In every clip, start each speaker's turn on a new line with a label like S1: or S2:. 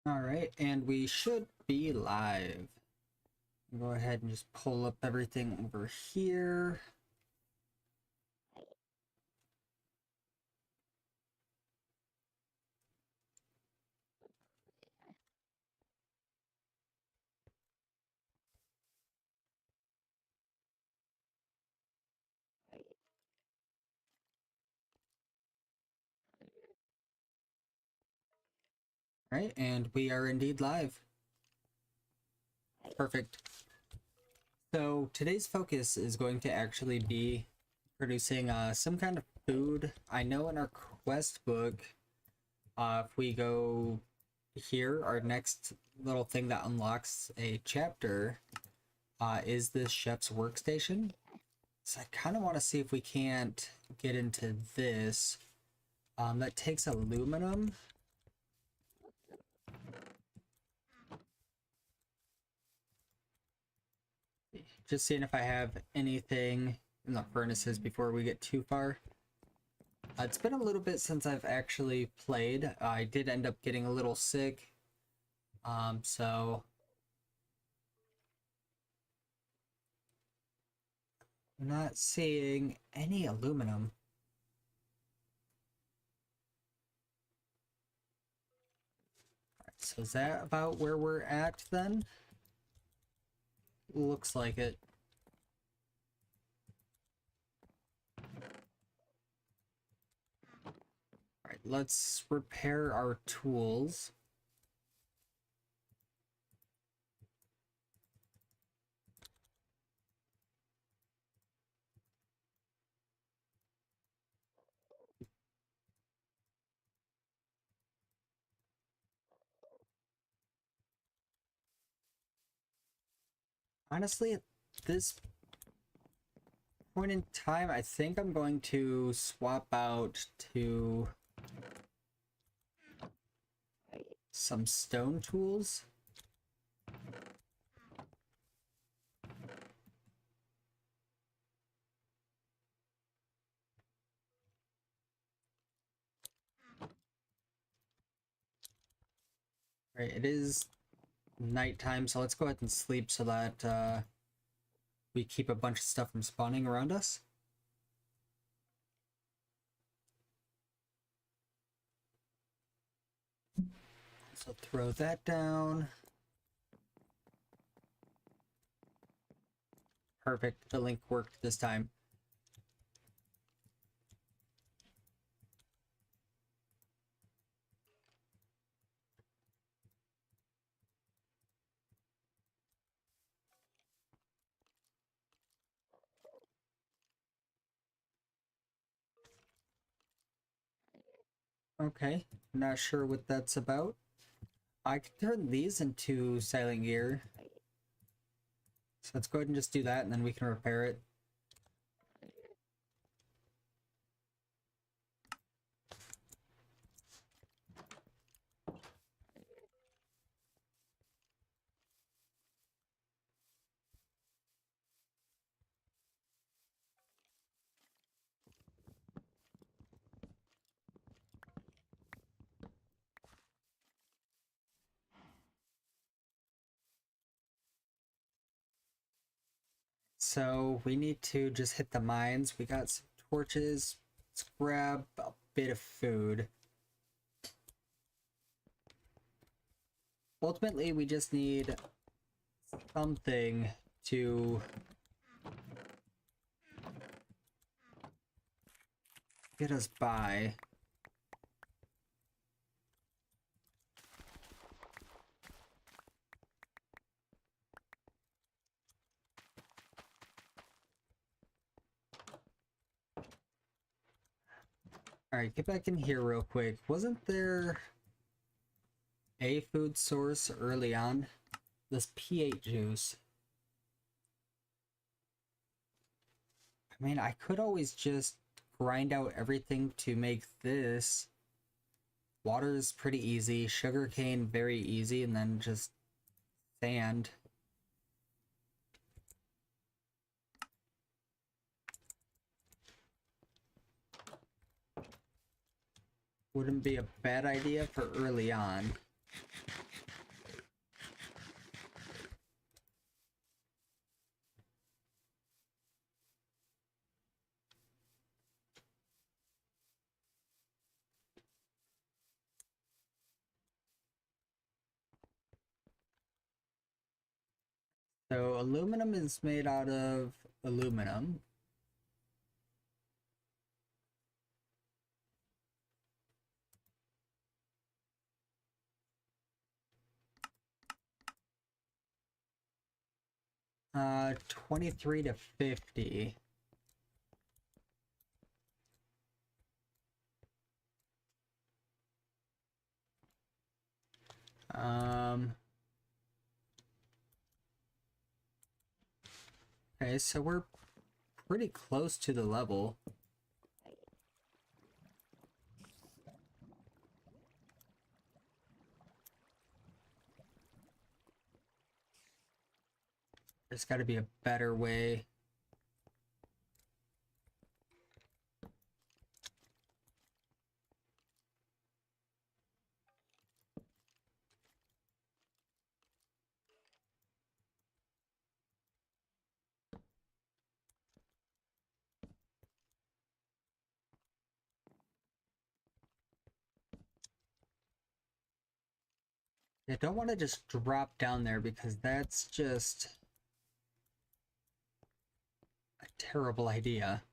S1: Alright, and we should be live. Go ahead and just pull up everything over here. Alright, and we are indeed live. Perfect. So today's focus is going to actually be producing some kind of food. I know in our quest book, if we go here, our next little thing that unlocks a chapter is this chef's workstation. So I kind of want to see if we can't get into this. That takes aluminum. Just seeing if I have anything in the furnaces before we get too far. It's been a little bit since I've actually played. I did end up getting a little sick. So I'm not seeing any aluminum. So is that about where we're at then? Looks like it. Alright, let's repair our tools. Honestly, at this point in time, I think I'm going to swap out to some stone tools. Right, it is nighttime, so let's go ahead and sleep so that we keep a bunch of stuff from spawning around us. So throw that down. Perfect, the link worked this time. Okay, not sure what that's about. I can turn these into silent gear. So let's go ahead and just do that, and then we can repair it. So we need to just hit the mines. We got some torches. Let's grab a bit of food. Ultimately, we just need something to get us by. Alright, get back in here real quick. Wasn't there a food source early on? This P8 juice. I mean, I could always just grind out everything to make this. Water is pretty easy. Sugarcane, very easy. And then just sand. Wouldn't be a bad idea for early on. aluminum is made out of aluminum. 23 to 50. Okay, so we're pretty close to the level. There's got to be a better way. I don't want to just drop down there because that's just a terrible idea.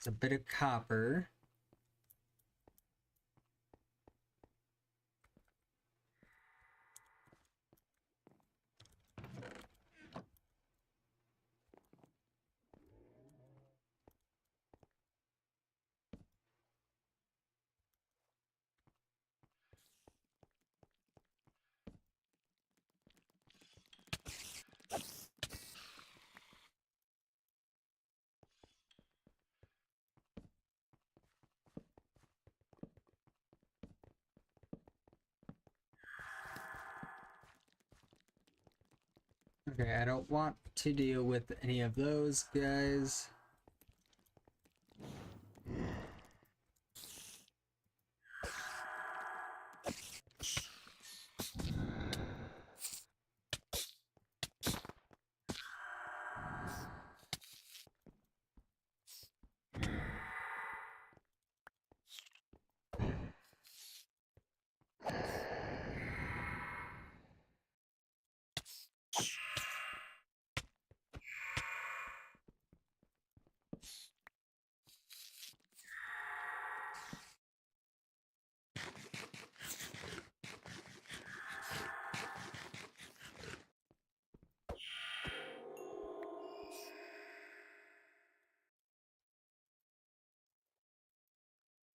S1: It's a bit of copper. Okay, I don't want to deal with any of those guys.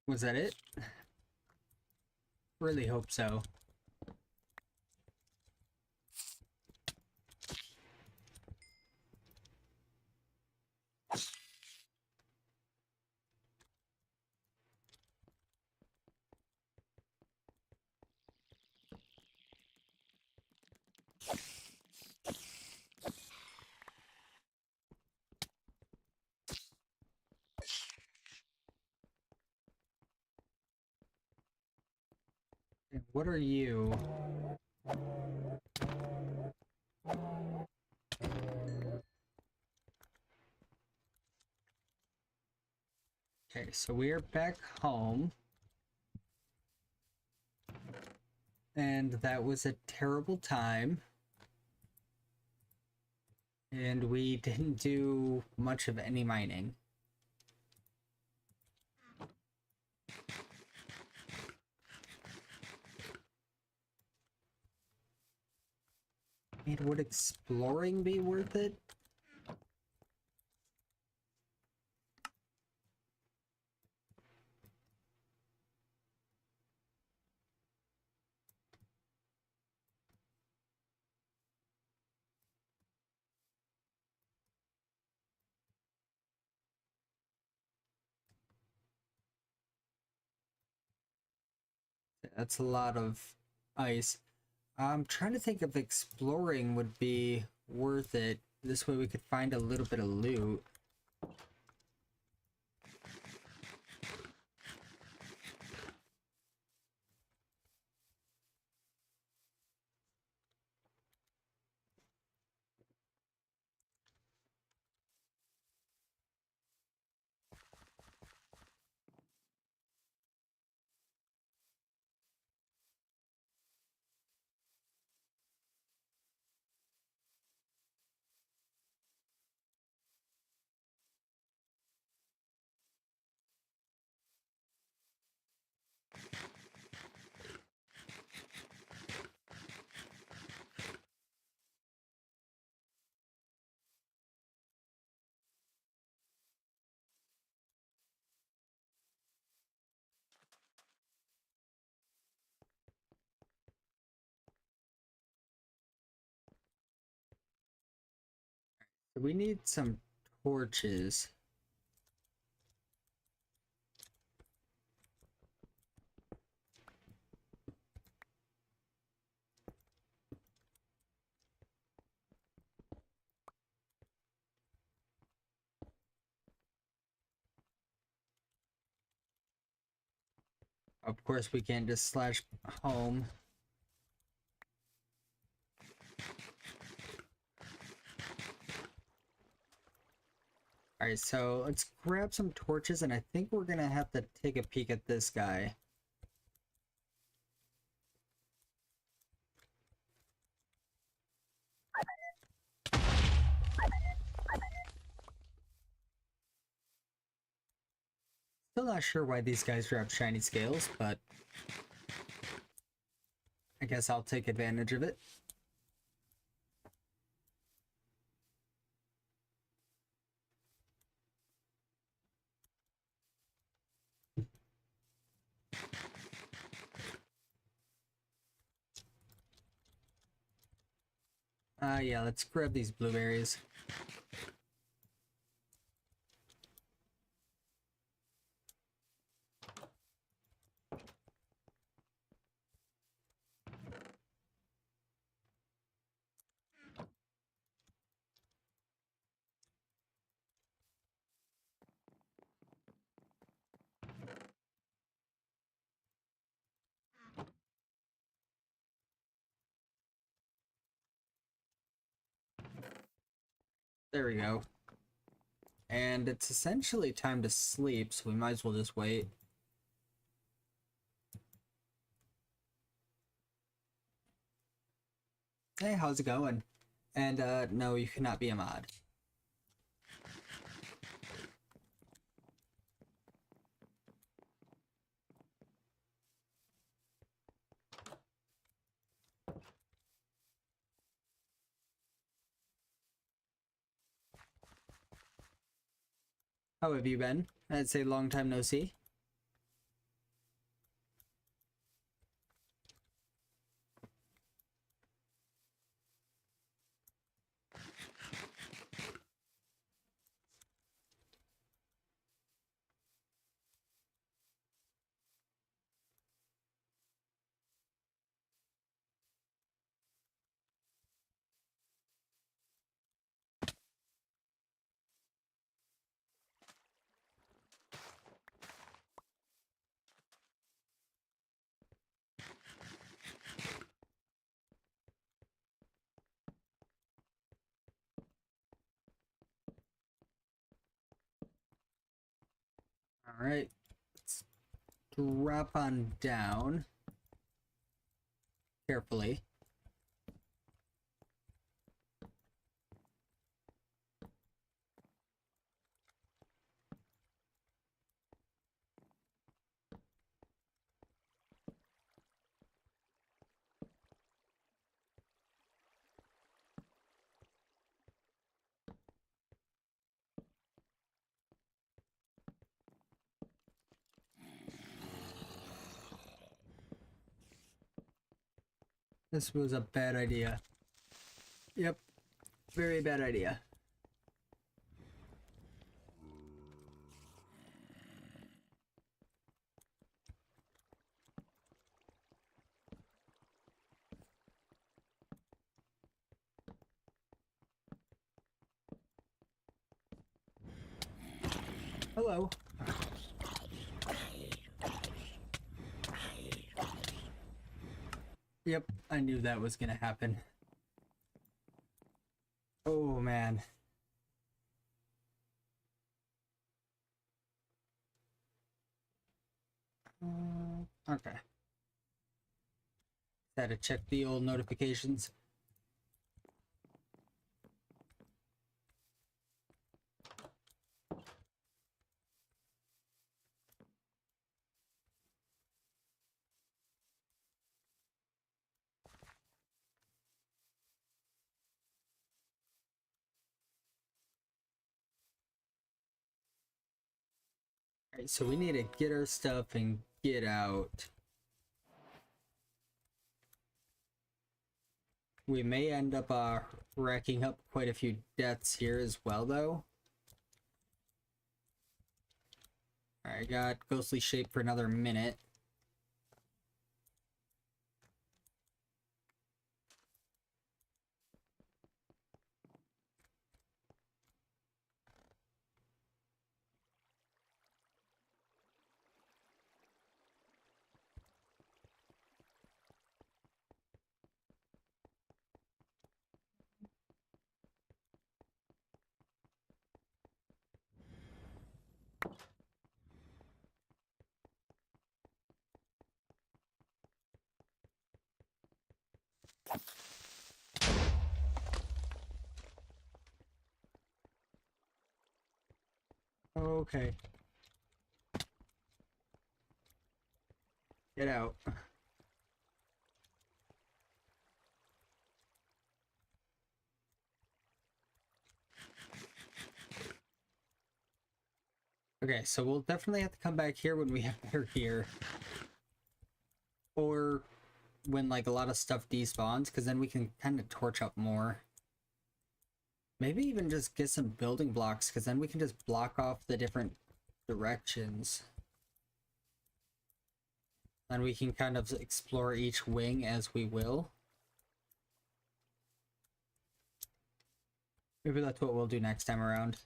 S1: Was that it? Really hope so. What are you? Okay, so we're back home. And that was a terrible time. And we didn't do much of any mining. And would exploring be worth it? That's a lot of ice. I'm trying to think if exploring would be worth it. This way we could find a little bit of loot. We need some torches. Of course, we can't just slash home. Alright, so let's grab some torches, and I think we're gonna have to take a peek at this guy. Still not sure why these guys drop shiny scales, but I guess I'll take advantage of it. Yeah, let's grab these blueberries. There we go. And it's essentially time to sleep, so we might as well just wait. Hey, how's it going? And, no, you cannot be a mod. How have you been? I'd say long time no see. Alright, let's drop on down carefully. This was a bad idea. Yep, very bad idea. Hello. Yep, I knew that was gonna happen. Oh man. Okay. Had to check the old notifications. Alright, so we need to get our stuff and get out. We may end up racking up quite a few deaths here as well, though. Alright, got ghostly shape for another minute. Okay. Get out. Okay, so we'll definitely have to come back here when we have her here. Or when like a lot of stuff despawns, because then we can kind of torch up more. Maybe even just get some building blocks, because then we can just block off the different directions. And we can kind of explore each wing as we will. Maybe that's what we'll do next time around.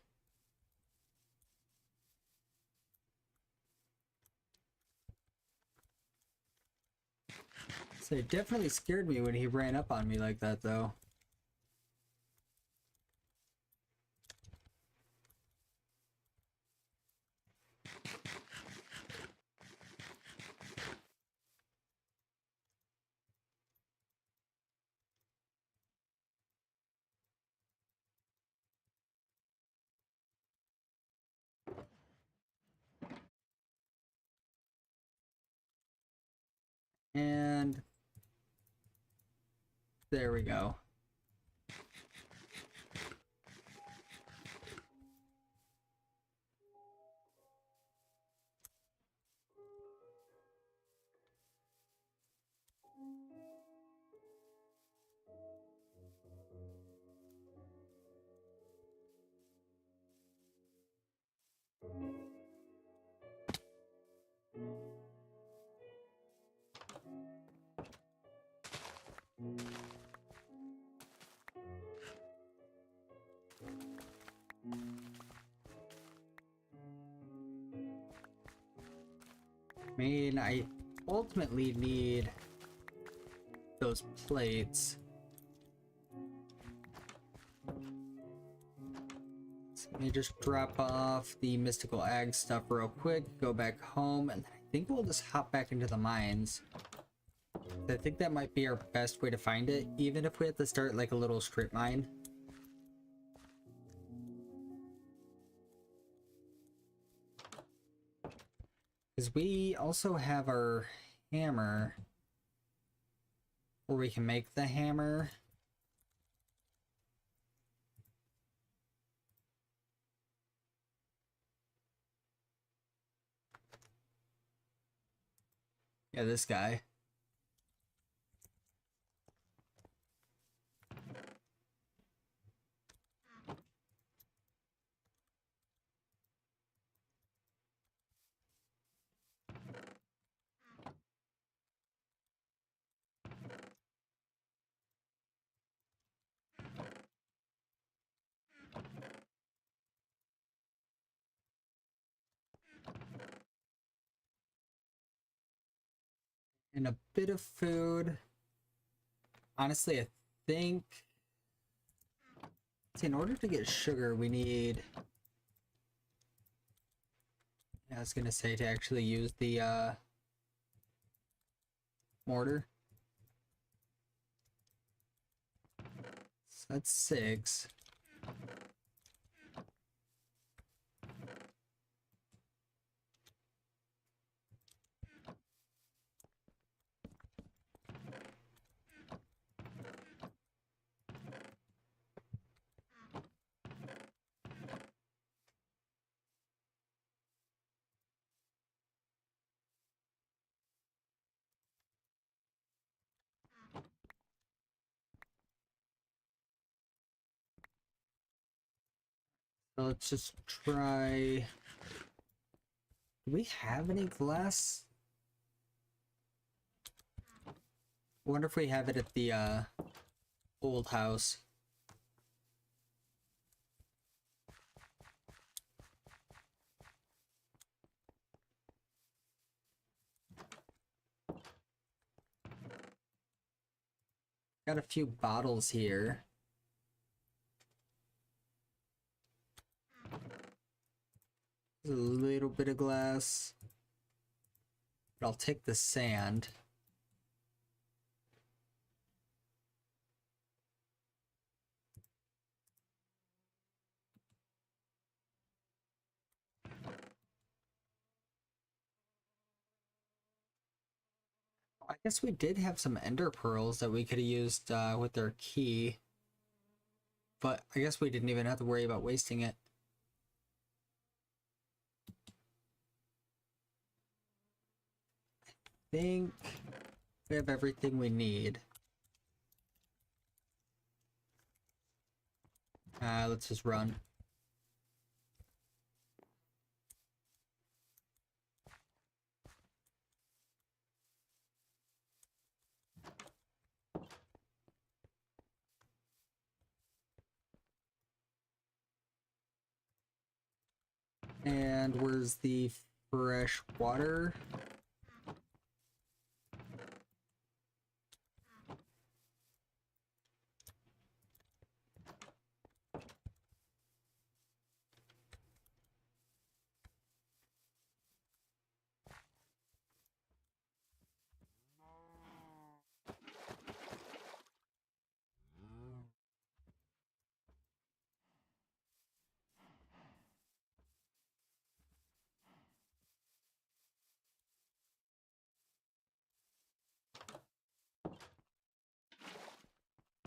S1: So it definitely scared me when he ran up on me like that, though. And there we go. I mean, I ultimately need those plates. So let me just drop off the mystical ag stuff real quick, go back home, and I think we'll just hop back into the mines. I think that might be our best way to find it, even if we have to start like a little strip mine. Because we also have our hammer, where we can make the hammer. Yeah, this guy. And a bit of food. Honestly, I think in order to get sugar, we need... I was gonna say to actually use the mortar. So that's 6. So let's just try. Do we have any glass? I wonder if we have it at the old house. Got a few bottles here. There's a little bit of glass. But I'll take the sand. I guess we did have some ender pearls that we could have used with our key. But I guess we didn't even have to worry about wasting it. I think we have everything we need. Let's just run. And where's the fresh water?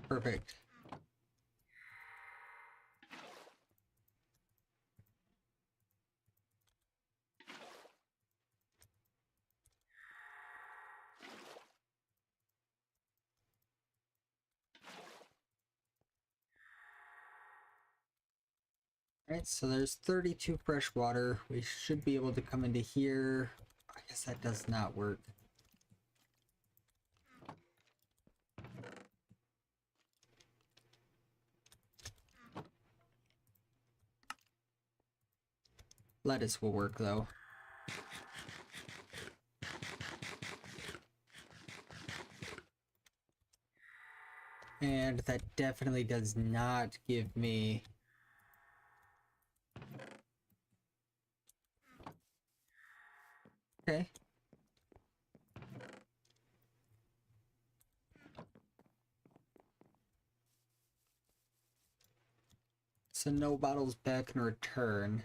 S1: Perfect. Alright, so there's 32 fresh water. We should be able to come into here. I guess that does not work. Lettuce will work though. And that definitely does not give me... Okay. So no bottles back in return.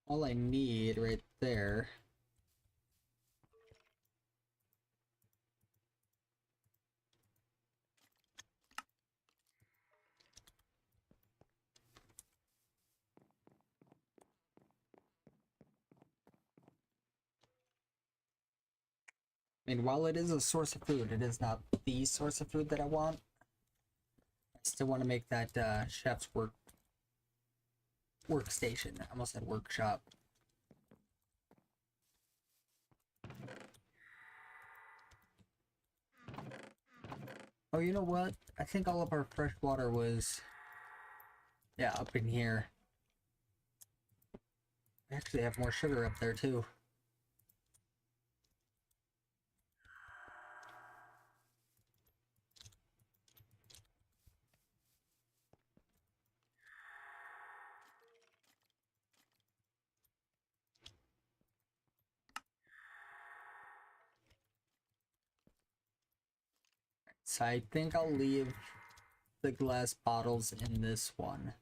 S1: All I need right there. I mean, while it is a source of food, it is not the source of food that I want. I still want to make that chef's workstation. I almost said workshop. Oh, you know what? I think all of our fresh water was... Yeah, up in here. I actually have more sugar up there, too. So I think I'll leave the glass bottles in this one.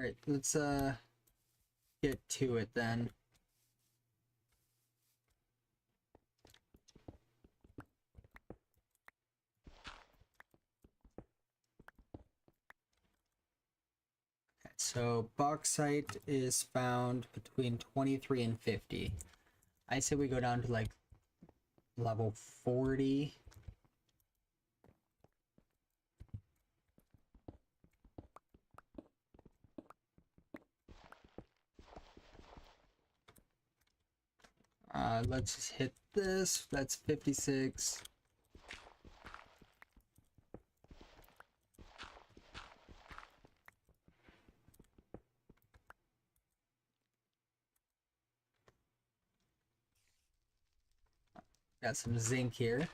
S1: Alright, let's get to it then. So bauxite is found between 23 and 50. I say we go down to like level 40. Let's just hit this. That's 56. Got some zinc here.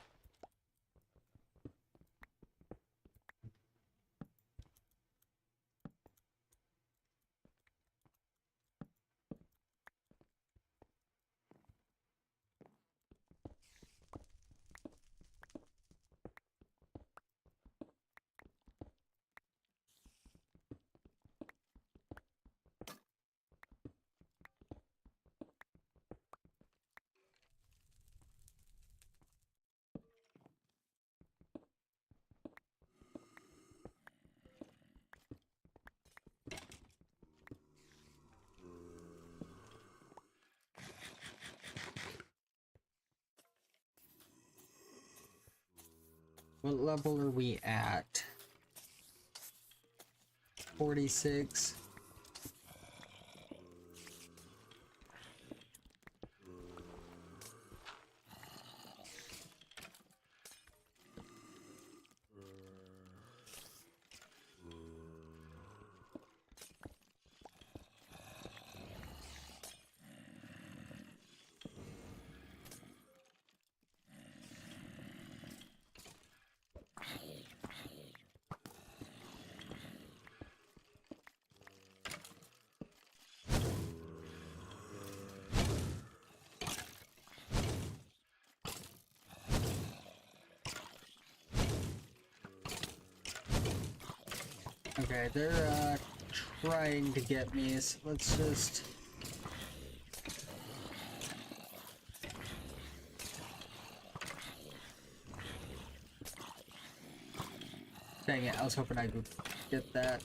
S1: What level are we at? 46. Okay, they're trying to get me, so let's just... Dang it, I was hoping I could get that.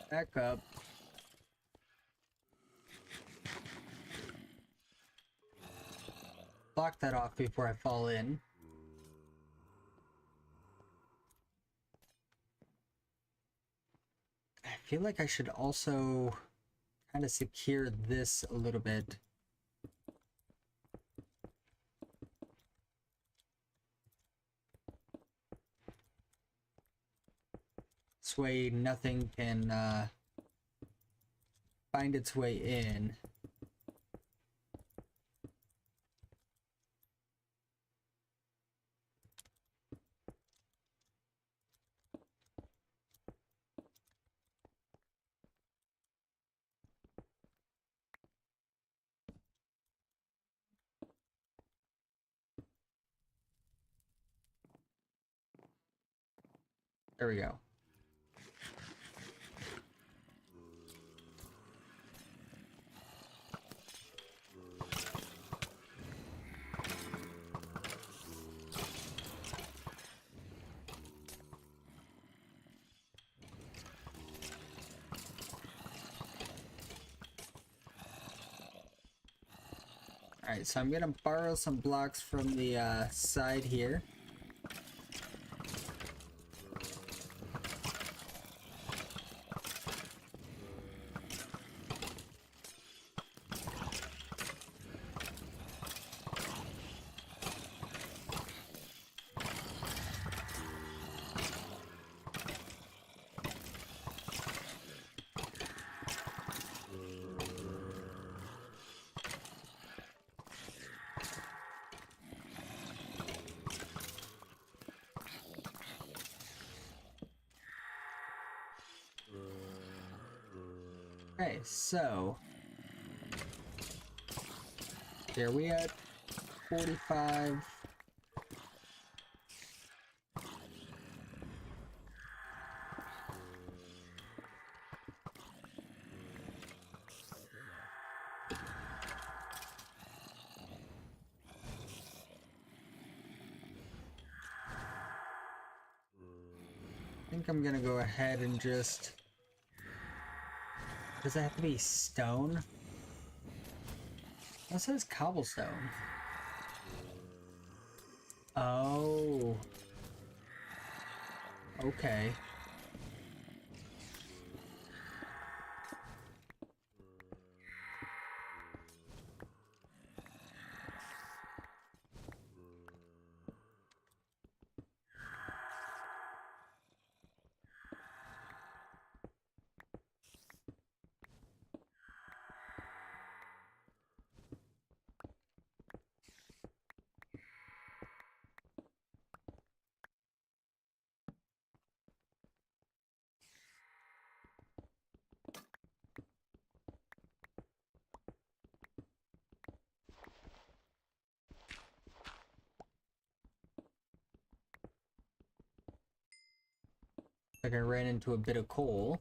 S1: Back up. Block that off before I fall in. I feel like I should also kind of secure this a little bit. This way nothing can find its way in. There we go. Alright, so I'm gonna borrow some blocks from the side here. Okay, so here we at 45. I think I'm gonna go ahead and just... Does it have to be stone? That says cobblestone. Oh. Okay. Like I ran into a bit of coal.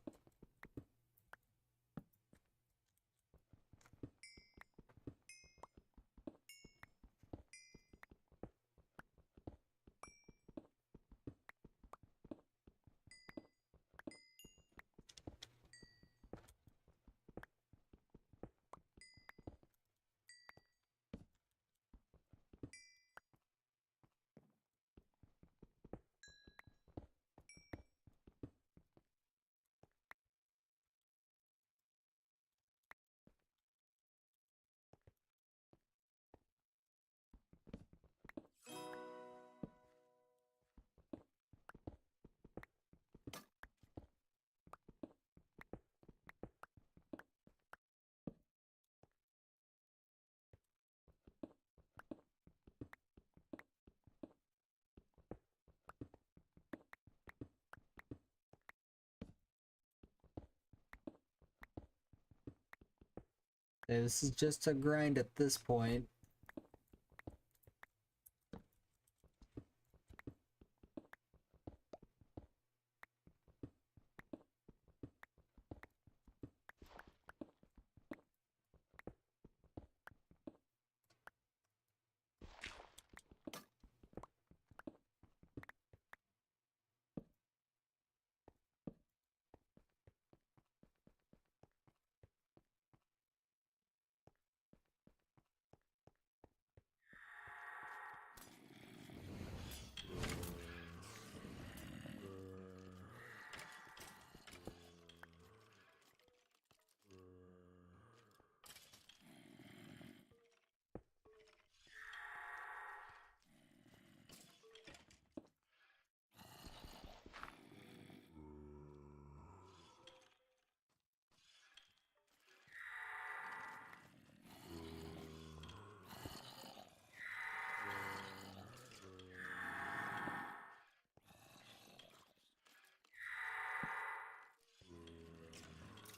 S1: This is just a grind at this point.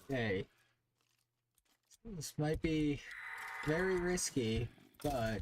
S1: Okay. This might be very risky, but...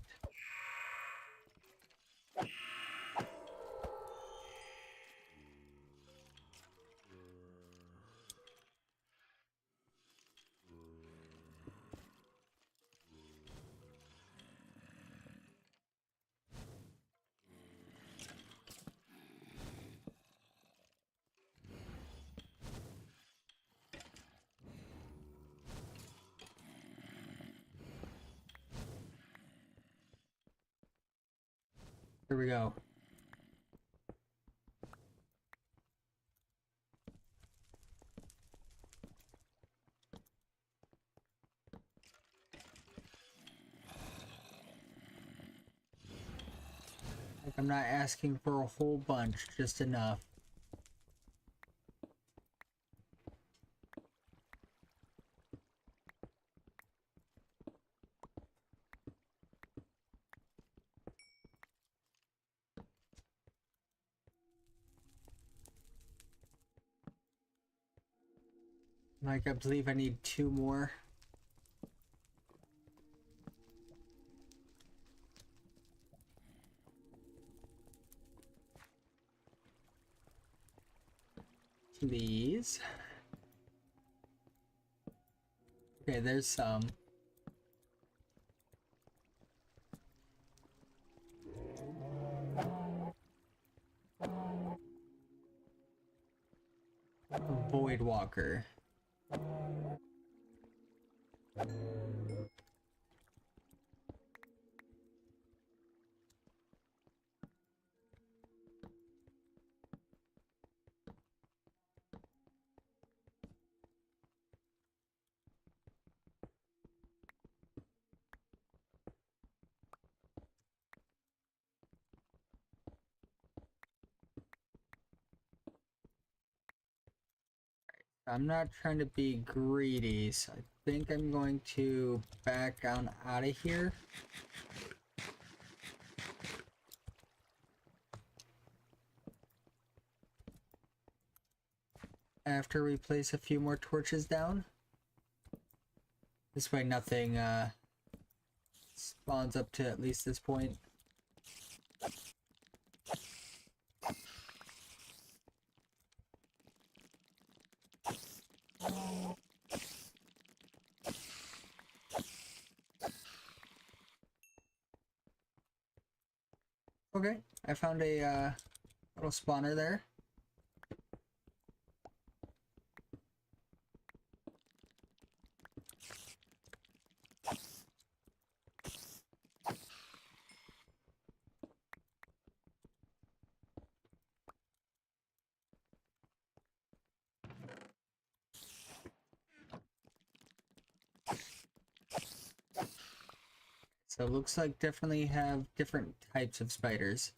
S1: Here we go. Like, I'm not asking for a whole bunch, just enough. Like, I believe I need 2 more. Please. Okay, there's some. Void Walker. I'm not trying to be greedy, so I think I'm going to back on out of here. After we place a few more torches down. This way nothing spawns up to at least this point. Okay, I found a little spawner there. So it looks like definitely have different types of spiders.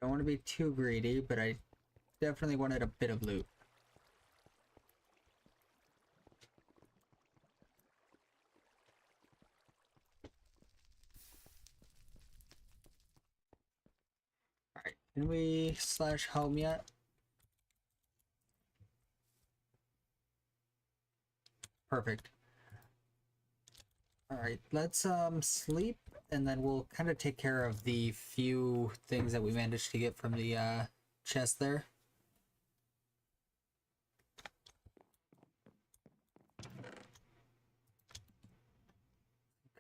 S1: Don't want to be too greedy, but I definitely wanted a bit of loot. Alright, can we slash home yet? Perfect. Alright, let's sleep, and then we'll kind of take care of the few things that we managed to get from the chest there.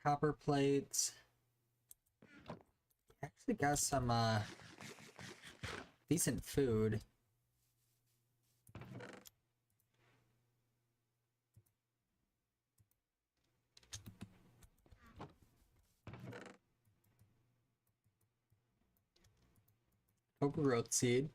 S1: Copper plates. Actually got some decent food. Growth seed.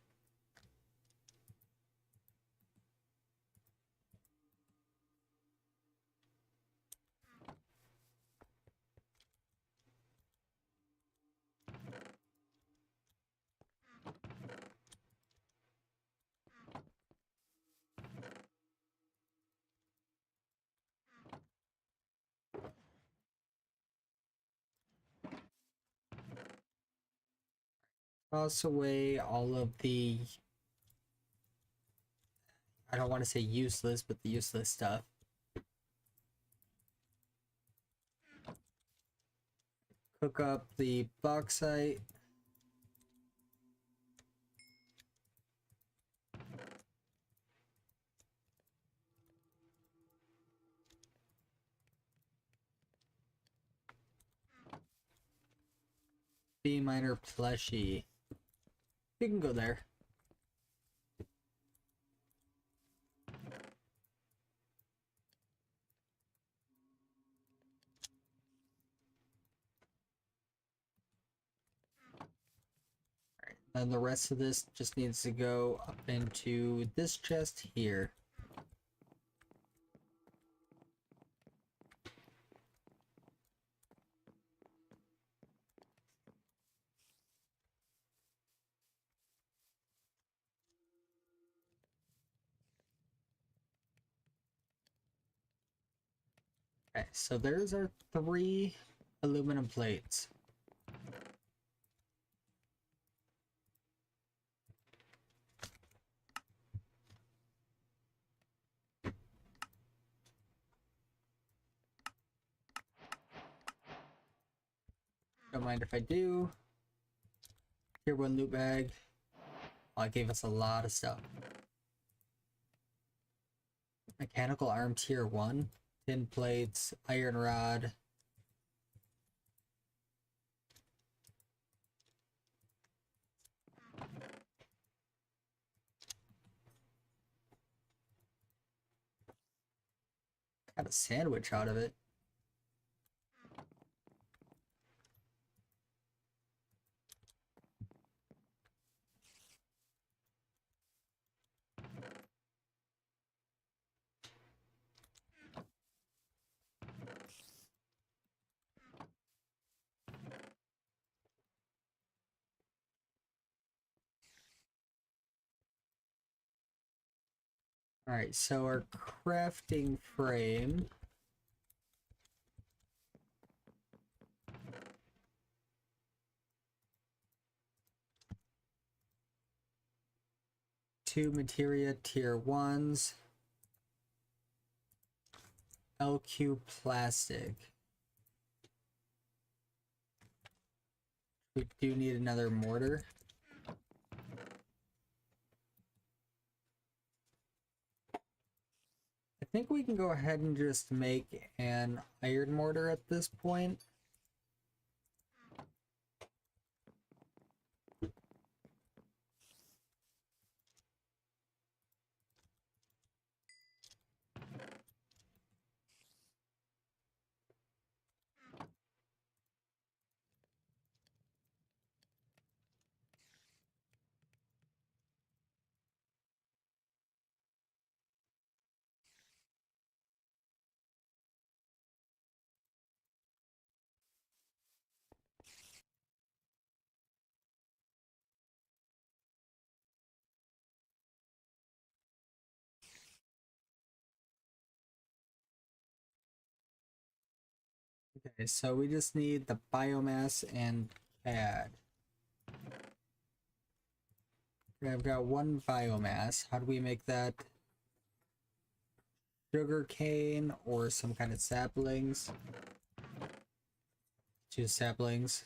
S1: Toss away all of the, I don't want to say useless, but the useless stuff. Cook up the bauxite. B minor plushie. You can go there. And the rest of this just needs to go up into this chest here. Okay, so there's our 3 aluminum plates. Don't mind if I do. Tier 1 loot bag. Oh, it gave us a lot of stuff. Mechanical arm tier 1. Tin plates, iron rod. Got a sandwich out of it. Alright, so our crafting frame. Two materia tier 1s. LQ plastic. We do need another mortar. I think we can go ahead and just make an iron mortar at this point. Okay, so we just need the biomass and CAD. Okay, I've got 1 biomass. How do we make that? Sugar cane or some kind of saplings? 2 saplings.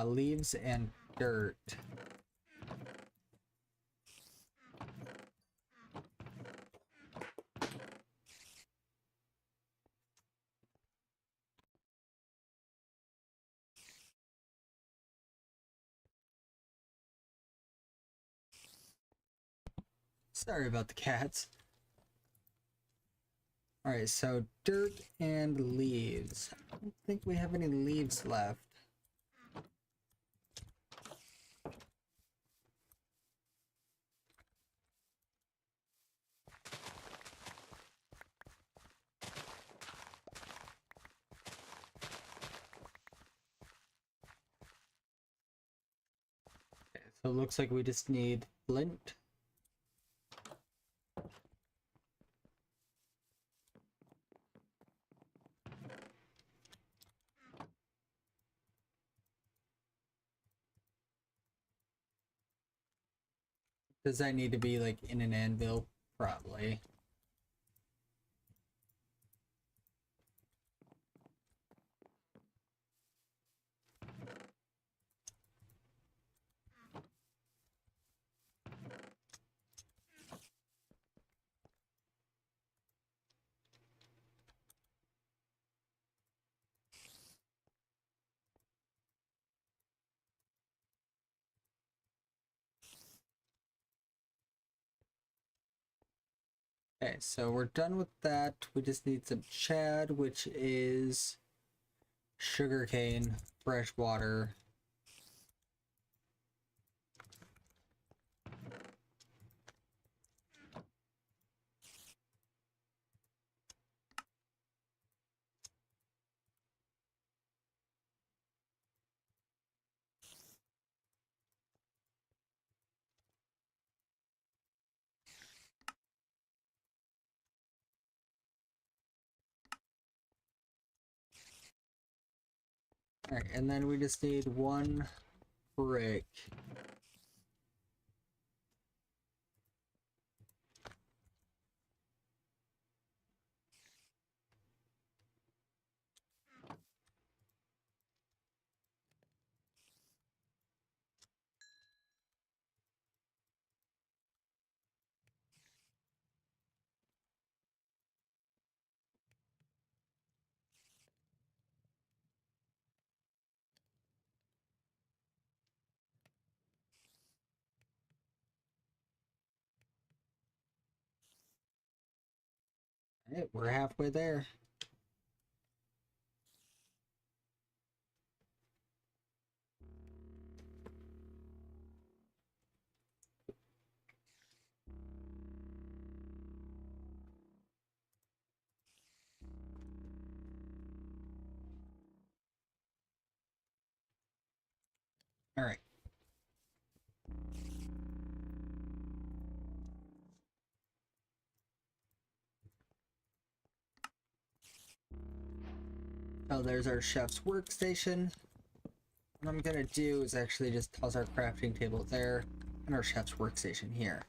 S1: Leaves and dirt. Sorry about the cats. Alright, so dirt and leaves. I don't think we have any leaves left. Okay, so it looks like we just need flint. Does that need to be like in an anvil? Probably. Okay, so we're done with that. We just need some shad, which is sugarcane, fresh water. Alright, and then we just need one brick. Alright, we're halfway there. Alright. So there's our chef's workstation. What I'm gonna do is actually just toss our crafting table there and our chef's workstation here.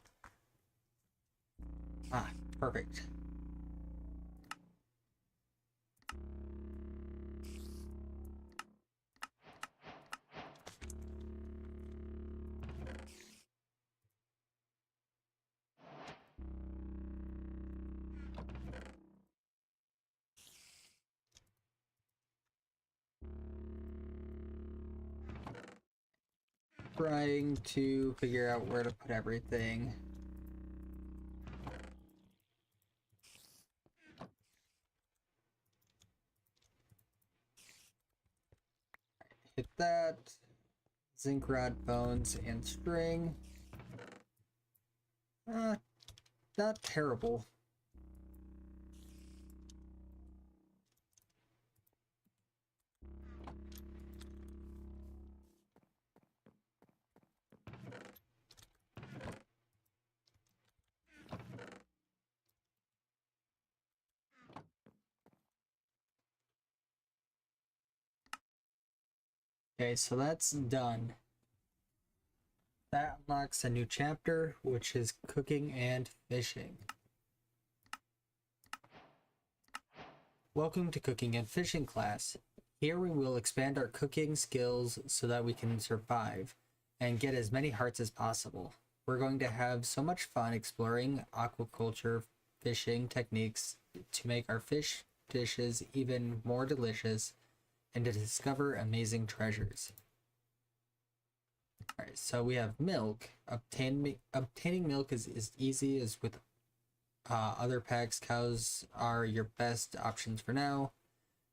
S1: Ah, perfect. Trying to figure out where to put everything. Hit that. Zinc rod, bones, and string. Not terrible. Okay, so that's done. That unlocks a new chapter, which is cooking and fishing. Welcome to Cooking and Fishing class. Here we will expand our cooking skills so that we can survive and get as many hearts as possible. We're going to have so much fun exploring aquaculture fishing techniques to make our fish dishes even more delicious and to discover amazing treasures. Alright, so we have milk. Obtaining milk is as easy as with other packs. Cows are your best options for now,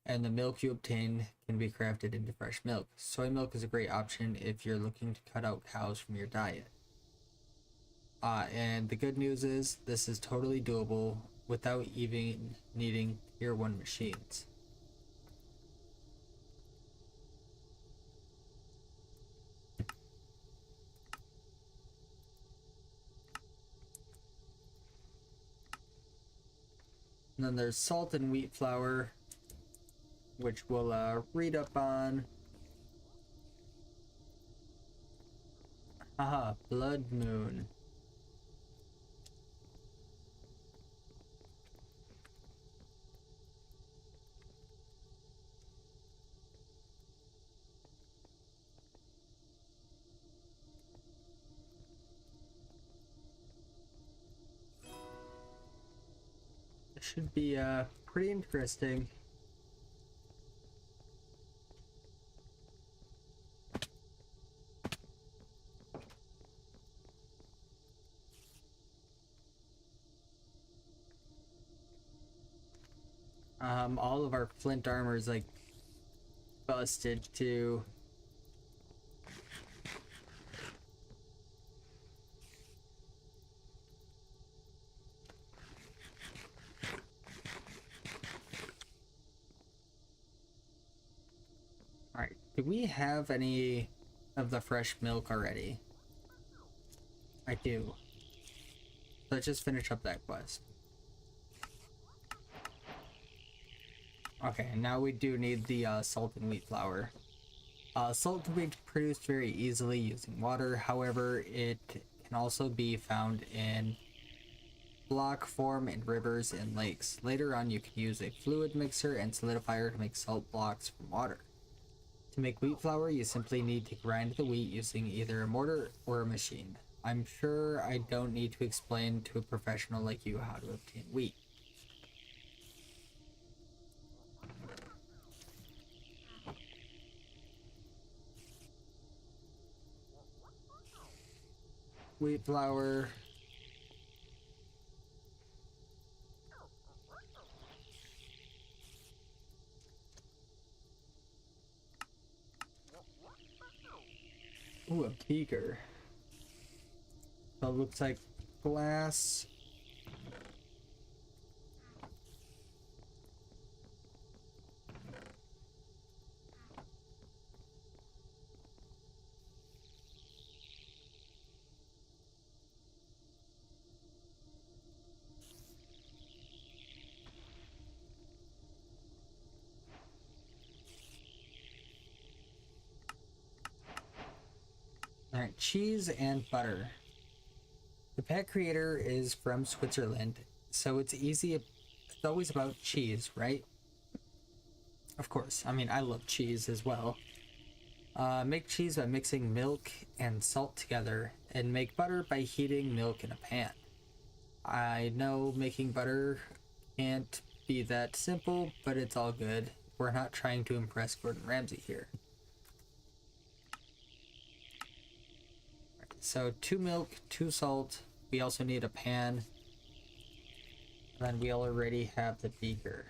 S1: and the milk you obtain can be crafted into fresh milk. Soy milk is a great option if you're looking to cut out cows from your diet. And the good news is this is totally doable without even needing tier 1 machines. And then there's salt and wheat flour, which we'll read up on. Haha, blood moon. This should be pretty interesting. All of our flint armor is like busted too. Alright, do we have any of the fresh milk already? I do. Let's just finish up that quest. Okay, now we do need the salt and wheat flour. Salt can be produced very easily using water, however, it can also be found in block form in rivers and lakes. Later on, you can use a fluid mixer and solidifier to make salt blocks from water. To make wheat flour, you simply need to grind the wheat using either a mortar or a machine. I'm sure I don't need to explain to a professional like you how to obtain wheat. Wheat flour. Ooh, a beaker. So it looks like glass. Alright, cheese and butter. The pet creator is from Switzerland, so it's easy. It's always about cheese, right? Of course. I mean, I love cheese as well. Make cheese by mixing milk and salt together, and make butter by heating milk in a pan. I know making butter can't be that simple, but it's all good. We're not trying to impress Gordon Ramsay here. So 2 milk, 2 salt. We also need a pan. And then we already have the beaker.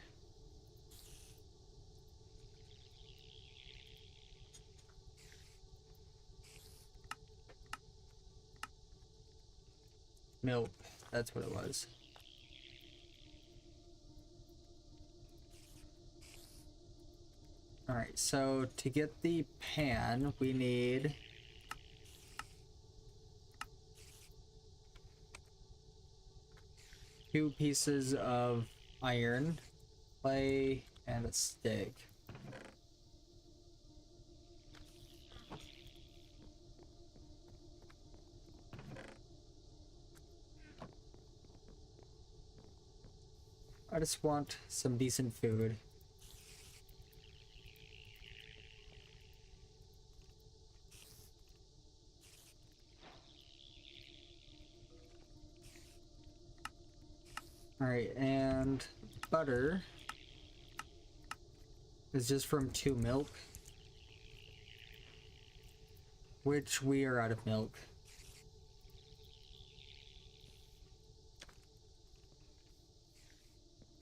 S1: Milk, that's what it was. Alright, so to get the pan, we need 2 pieces of iron, clay, and a stick. I just want some decent food. Alright, and butter is just from 2 milk, which we are out of milk.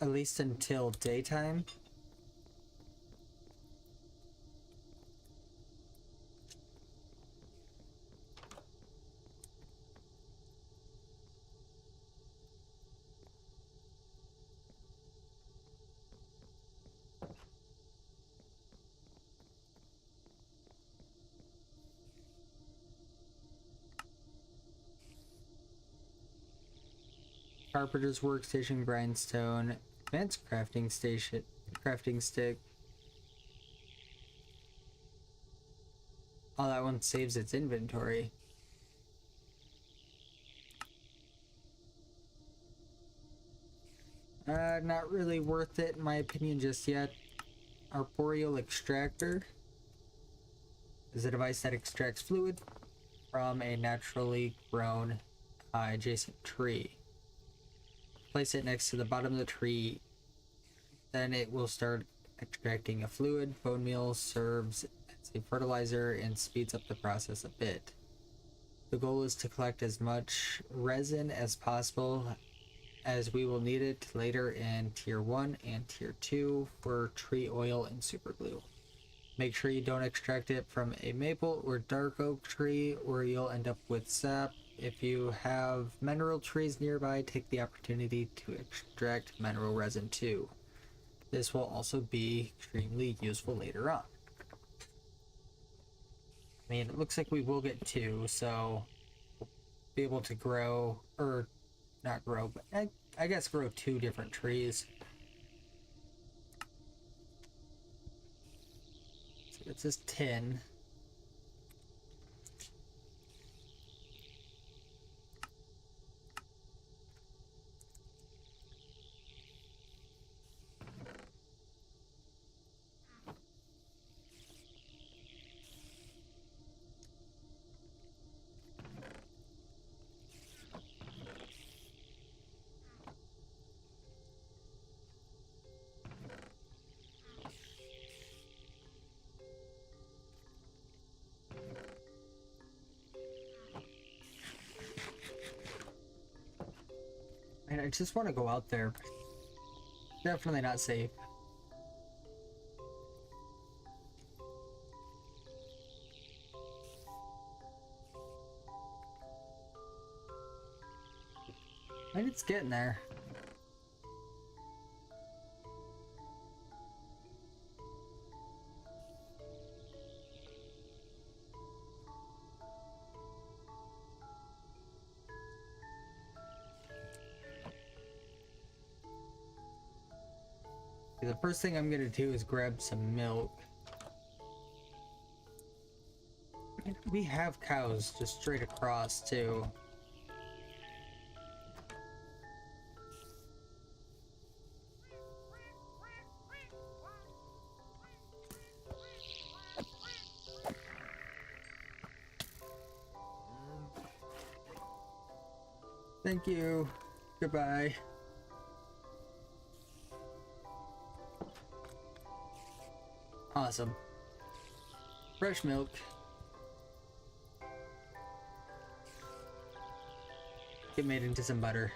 S1: At least until daytime. Carpenter's workstation, grindstone, advanced crafting station, crafting stick. Oh, that one saves its inventory. Not really worth it in my opinion just yet. Arboreal extractor is a device that extracts fluid from a naturally grown adjacent tree. Place it next to the bottom of the tree, then it will start extracting a fluid. Bone meal serves as a fertilizer and speeds up the process a bit. The goal is to collect as much resin as possible as we will need it later in tier 1 and tier 2 for tree oil and super glue. Make sure you don't extract it from a maple or dark oak tree or you'll end up with sap. If you have mineral trees nearby, take the opportunity to extract mineral resin too. This will also be extremely useful later on. I mean, it looks like we will get 2, so we'll be able to grow, or not grow, but I guess grow 2 different trees. So it's just 10. And I just want to go out there. Definitely not safe. And it's getting there. The first thing I'm gonna do is grab some milk. We have cows just straight across too. Thank you. Goodbye. Awesome. Fresh milk. Get made into some butter.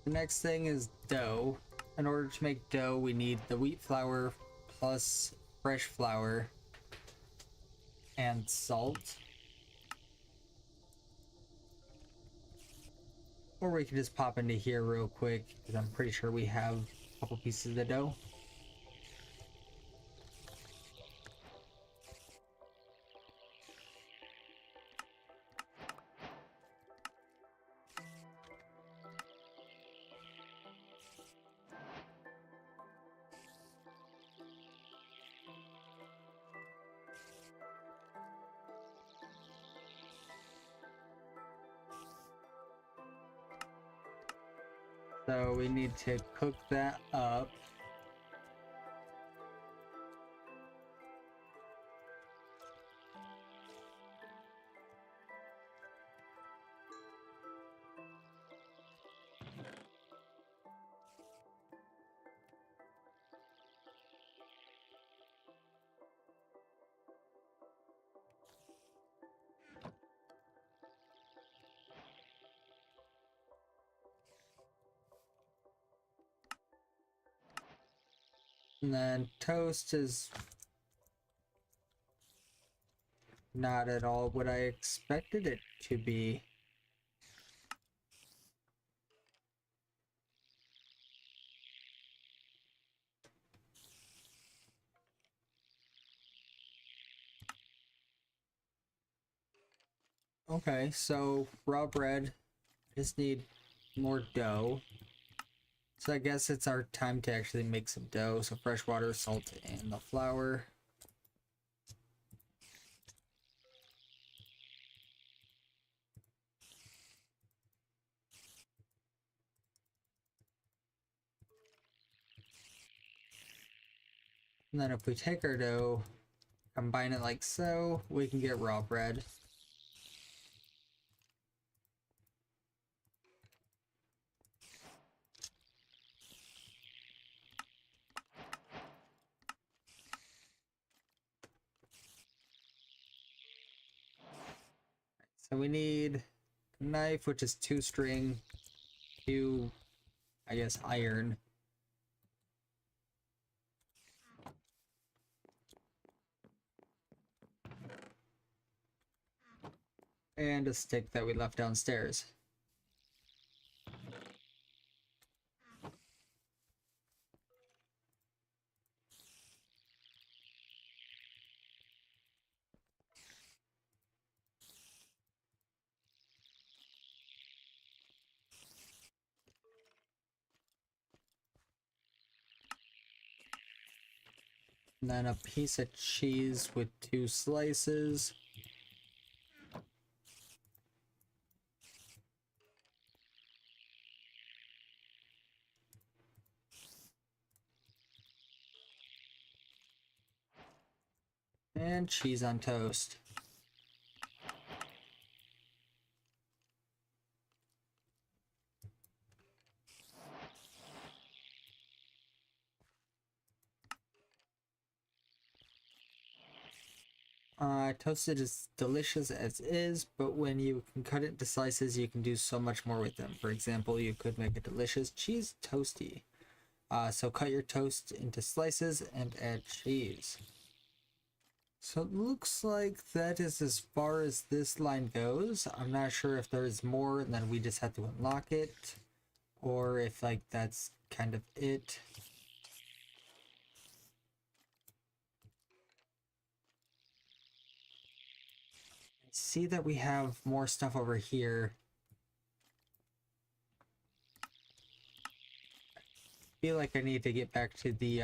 S1: The next thing is dough. In order to make dough, we need the wheat flour plus fresh flour and salt. Or we can just pop into here real quick, because I'm pretty sure we have a couple pieces of the dough. So we need to cook that up. And then toast is not at all what I expected it to be. Okay, so raw bread. I just need more dough. So I guess it's our time to actually make some dough. So fresh water, salt, and the flour. And then if we take our dough, combine it like so, we can get raw bread. So we need a knife, which is 2 string, 2, I guess, iron. And a stick that we left downstairs. And then a piece of cheese with 2 slices. And cheese on toast. Toasted is delicious as is, but when you can cut it into slices, you can do so much more with them. For example, you could make a delicious cheese toasty. So cut your toast into slices and add cheese. So it looks like that is as far as this line goes. I'm not sure if there's more and then we just have to unlock it, or if like that's kind of it. See that we have more stuff over here. I feel like I need to get back to the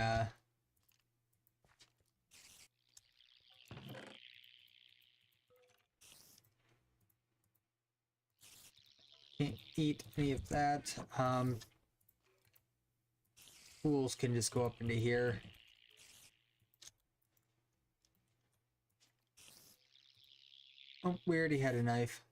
S1: can't eat any of that. Fools can just go up into here. Oh, we already had a knife.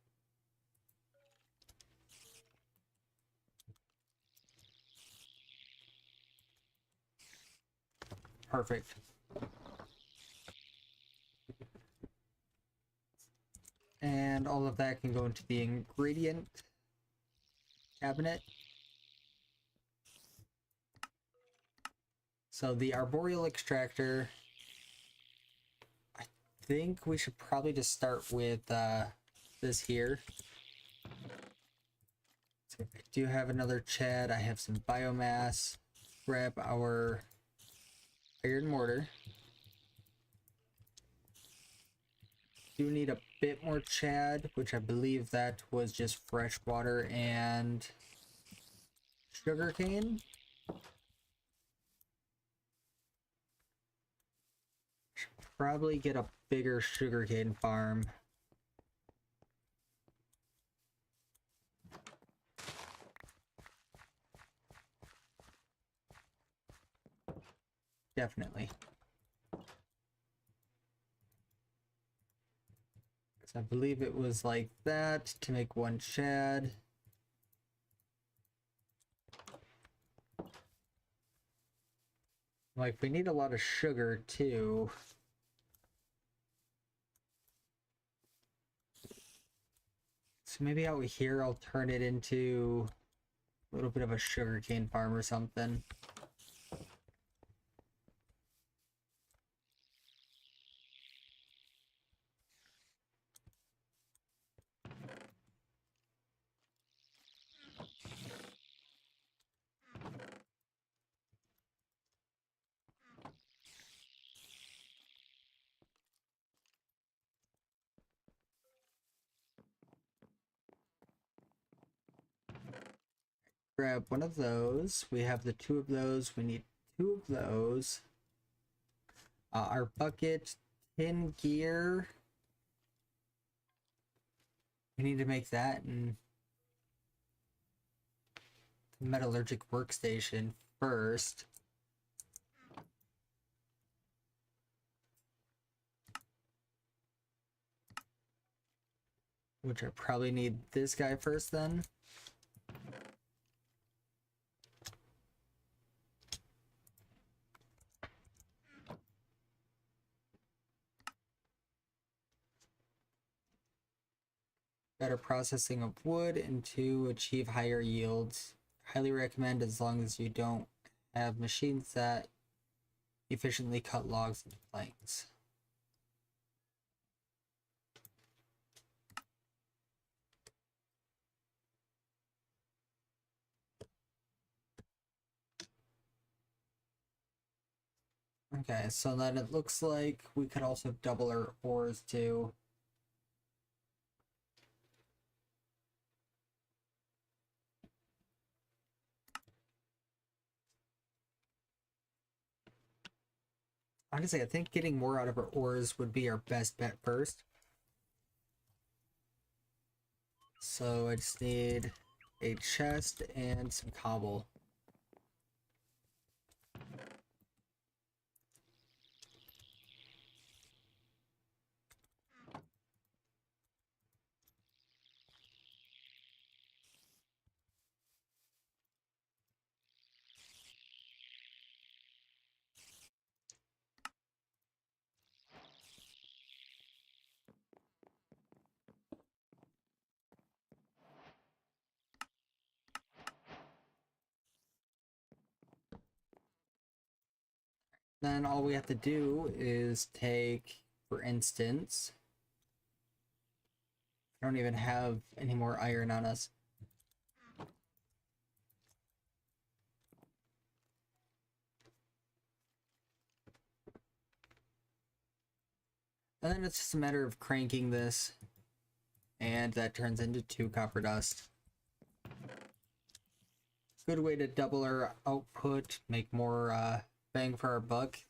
S1: Perfect. And all of that can go into the ingredient cabinet. So the arboreal extractor, I think we should probably just start with this here. So I do have another Chad. I have some biomass. Grab our iron mortar. Do need a bit more Chad, which I believe that was just fresh water and sugarcane. Should probably get a bigger sugarcane farm. Definitely. I believe it was like that to make 1 Chad. Like, we need a lot of sugar too. So maybe out here I'll turn it into a little bit of a sugarcane farm or something. Grab 1 of those. We have the 2 of those. We need 2 of those. Our bucket, tin gear. We need to make that and the metallurgic workstation first. Which I probably need this guy first then. better processing of wood, and 2, achieve higher yields. Highly recommend as long as you don't have machines that efficiently cut logs into planks. Okay, so then it looks like we could also double our ores too. Honestly, I think getting more out of our ores would be our best bet first. So I just need a chest and some cobble. Then all we have to do is take, for instance, I don't even have any more iron on us. And then it's just a matter of cranking this, and that turns into 2 copper dust. Good way to double our output, make more bang for our buck.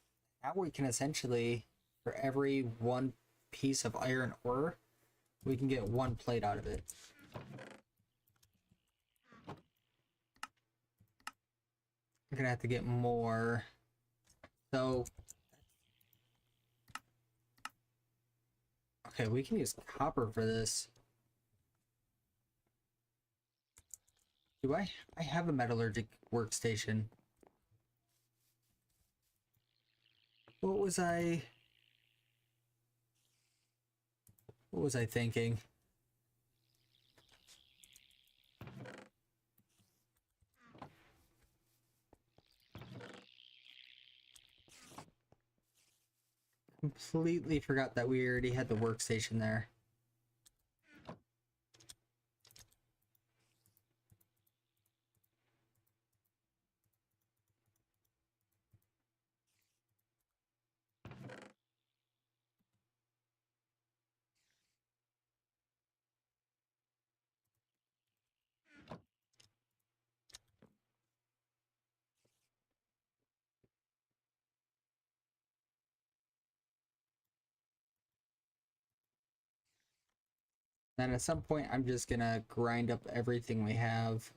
S1: Now we can essentially, for every 1 piece of iron ore, we can get 1 plate out of it. I'm gonna have to get more. So, okay, we can use copper for this. Do I have a metallurgic workstation? What was I thinking? Completely forgot that we already had the workstation there. Then at some point, I'm just gonna grind up everything we have.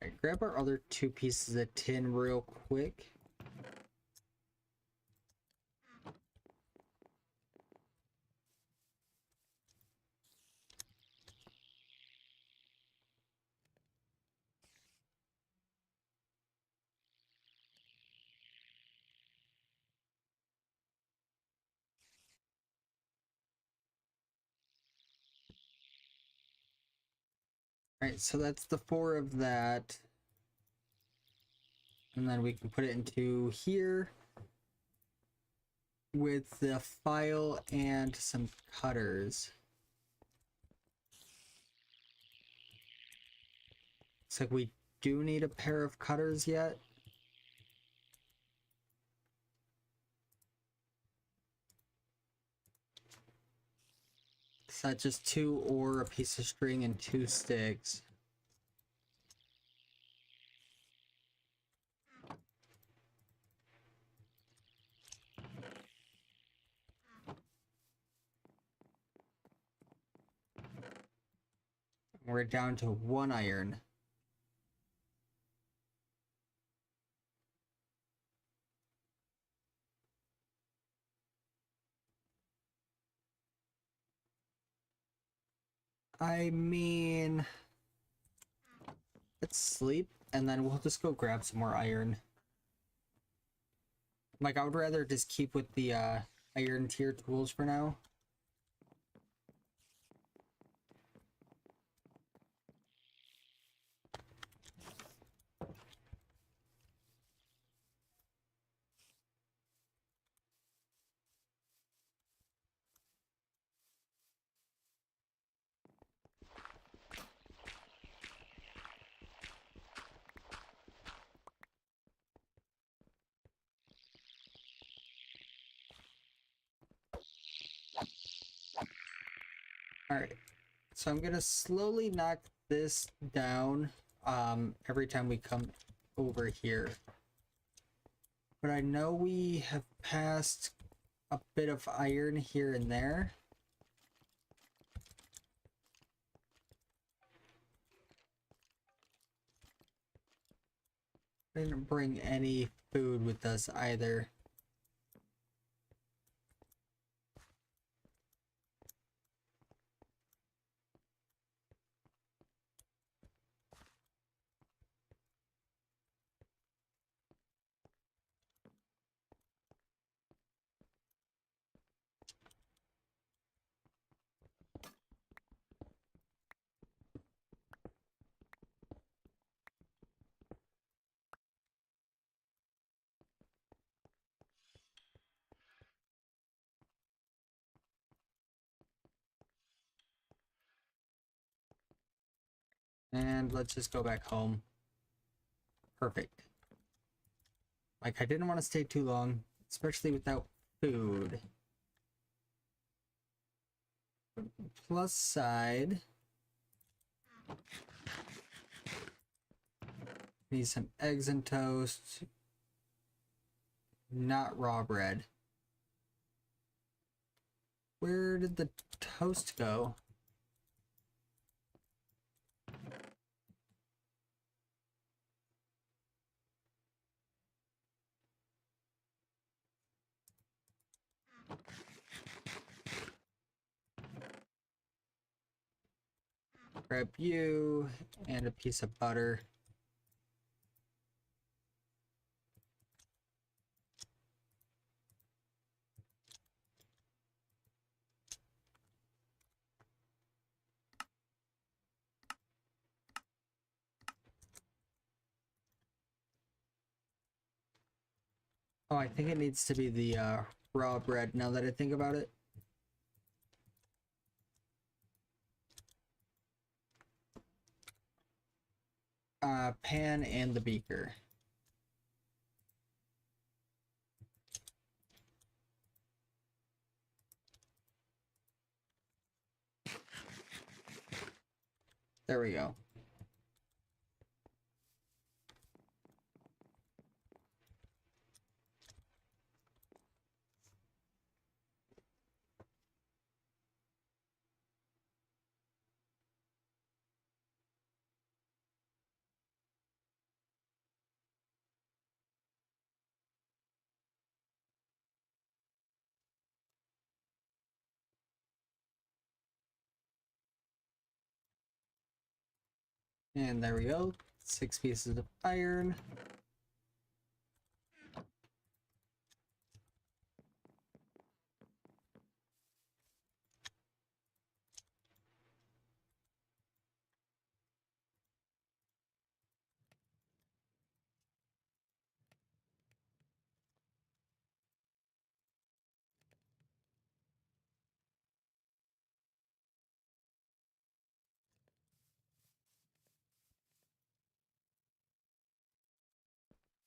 S1: Alright, grab our other 2 pieces of tin real quick. Alright, so that's the 4 of that. And then we can put it into here with the file and some cutters. Looks like we do need a pair of cutters yet. So that's just 2 ore, a piece of string, and 2 sticks. We're down to 1 iron. I mean, let's sleep and then we'll just go grab some more iron. Like, I would rather just keep with the iron tier tools for now. Alright, so I'm gonna slowly knock this down every time we come over here. But I know we have passed a bit of iron here and there. Didn't bring any food with us either. And let's just go back home. Perfect. Like, I didn't want to stay too long, especially without food. Plus side. Need some eggs and toast. Not raw bread. Where did the toast go? Grab you and a piece of butter. Oh, I think it needs to be the raw bread now that I think about it. Pan and the beaker. There we go. And there we go. 6 pieces of iron.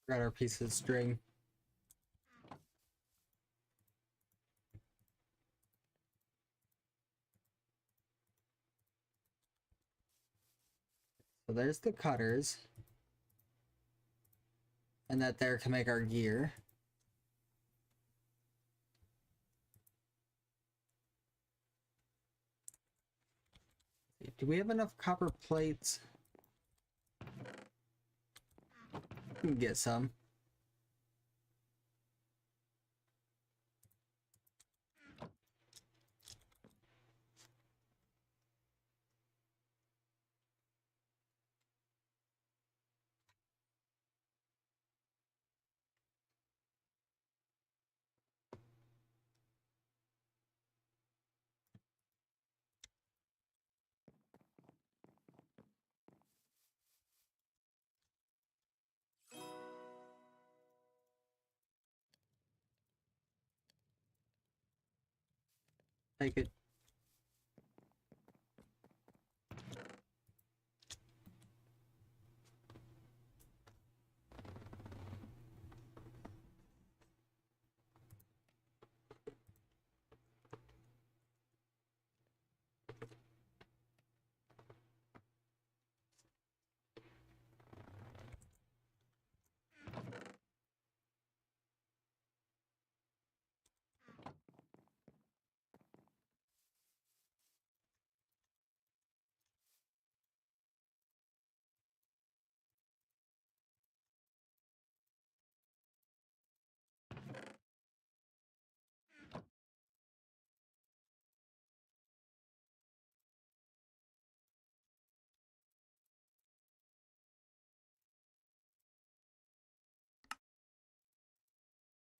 S1: Got our piece of string. So there's the cutters. And that there can make our gear. Do we have enough copper plates? We can get some. Take it.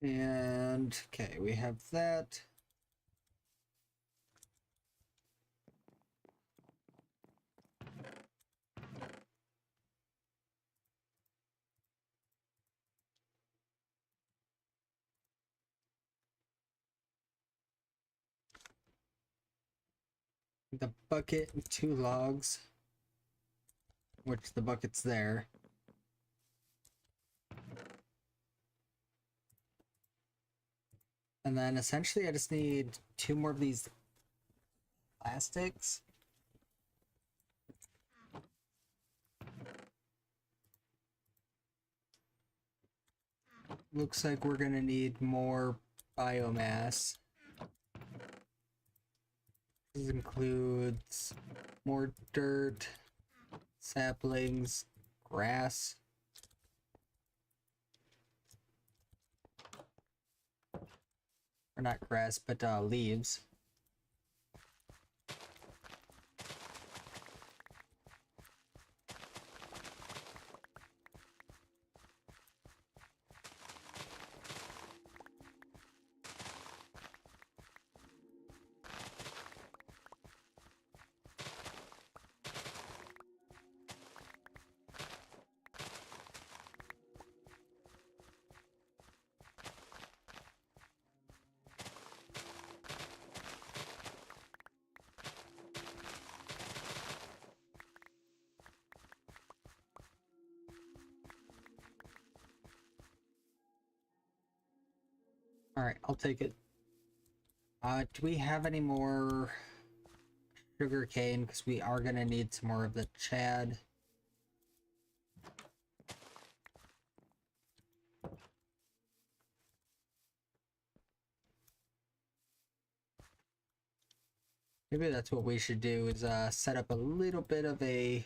S1: And okay, we have that. The bucket, 2 logs, which the bucket's there. And then essentially I just need 2 more of these plastics. Looks like we're gonna need more biomass. This includes more dirt, saplings, grass. Or not grass, but leaves. Alright, I'll take it. Do we have any more sugar cane? Because we are gonna need some more of the Chad. Maybe that's what we should do, is set up a little bit of a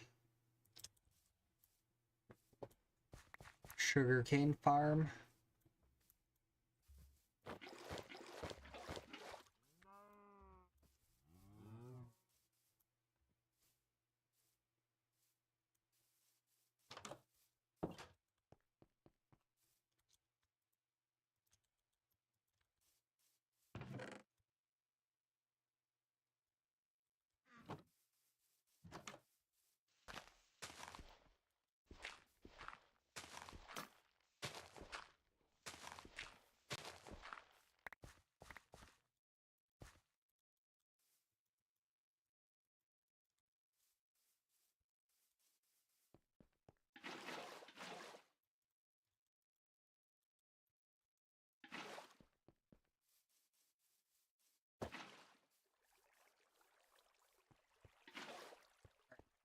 S1: sugarcane farm.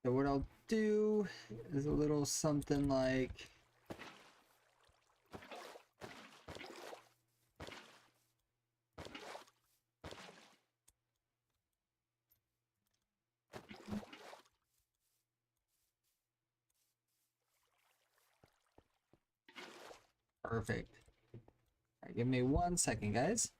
S1: So what I'll do is a little something like perfect. All right, give me 1 second, guys.